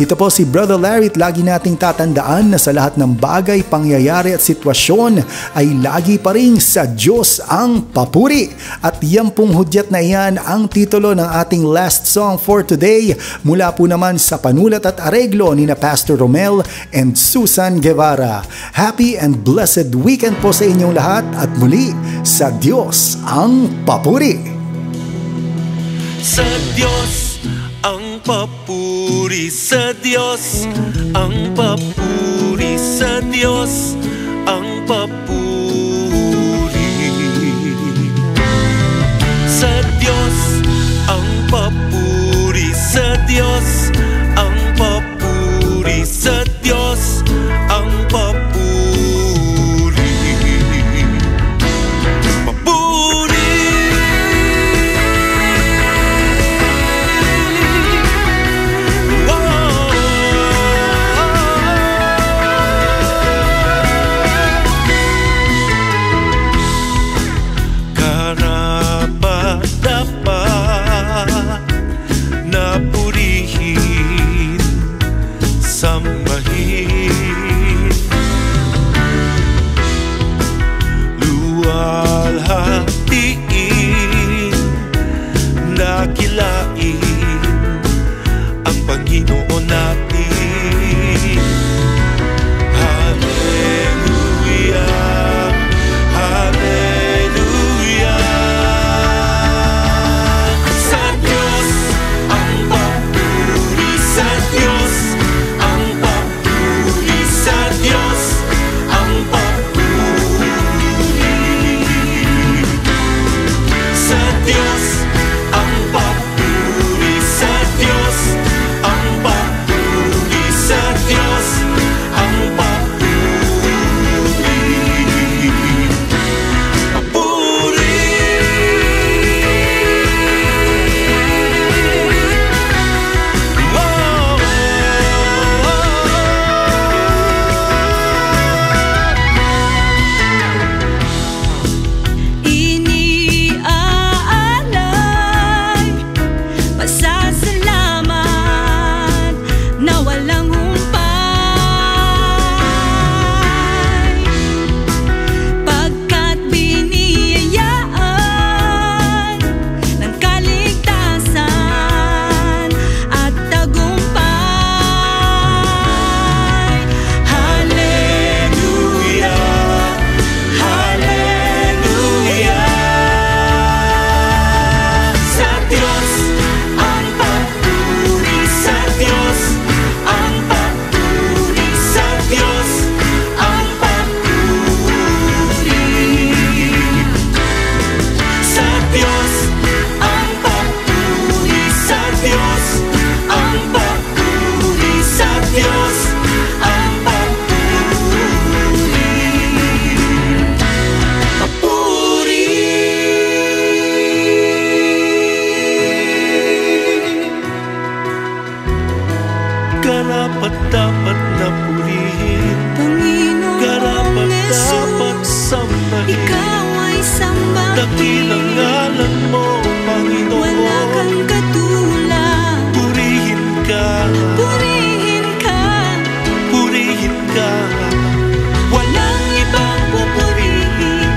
Ito po si Brother Larry at lagi nating tatandaan na sa lahat ng bagay, pangyayari at sitwasyon ay lagi pa rin sa Diyos ang papuri. At yan pong hudyat na iyan ang titulo ng ating last song for today mula po naman sa panulat at areglo ni na Pastor Romel and Susan Guevara. Happy and blessed weekend po sa inyong lahat at muli sa Diyos ang papuri.
Sa Diyos ang papuri, sa Diyos ang papuri, sa Diyos ang papuri. Sa Diyos ang papuri, sa Diyos ang papuri, sa Diyos ang papuri. Panginoon natin. Hallelujah, Hallelujah. Sa Diyos ang papuri, sa Diyos ang papuri, sa Diyos ang papuri. Sa Diyos ang papuri, sa Diyos ang papuri, sa Diyos ang papuri. Papuri.
Iniaalay
dakilang ngalan mo, Panginoon.
Wala kang katulad.
Purihin ka,
Purihin ka.
purihin ka.
Walang ibang pupurihin.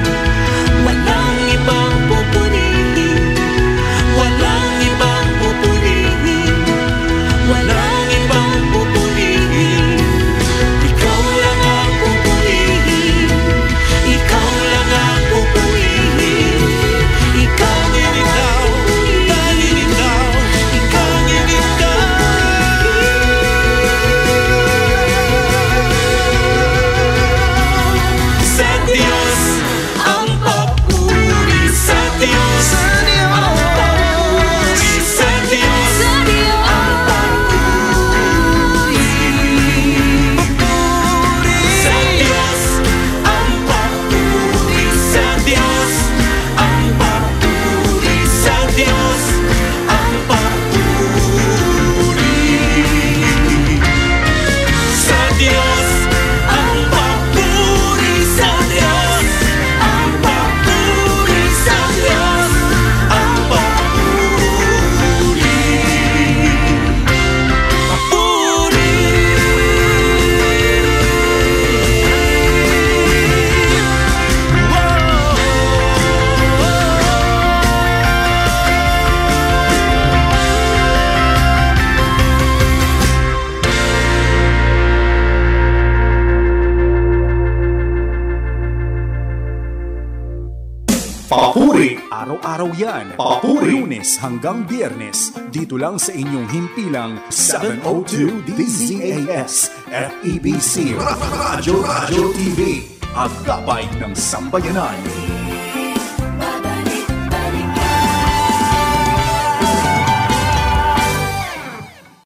Walang ibang pupurihin. Walang ibang pupurihin. Walang ibang pupurihin. Ikaw lang ang pupurihin. Ikaw lang ang pupurihin. Ikaw lang ang pupurihin.
Tanging ikaw, tanging ikaw. Sa Diyos ang papuri, sa Diyos ang papuri, sa Diyos ang papuri. Sa Diyos ang papuri, sa Diyos ang papuri, sa Diyos ang papuri. Sa Diyos ang papuri, sa Diyos ang papuri, sa Diyos ang papuri. Papuri.
Papuri! Araw-araw yan. Papuri! Lunes hanggang Biyernes. Dito lang sa inyong himpilang 702 DZAS FEBC Radio TV. At gabay ng sambayanan.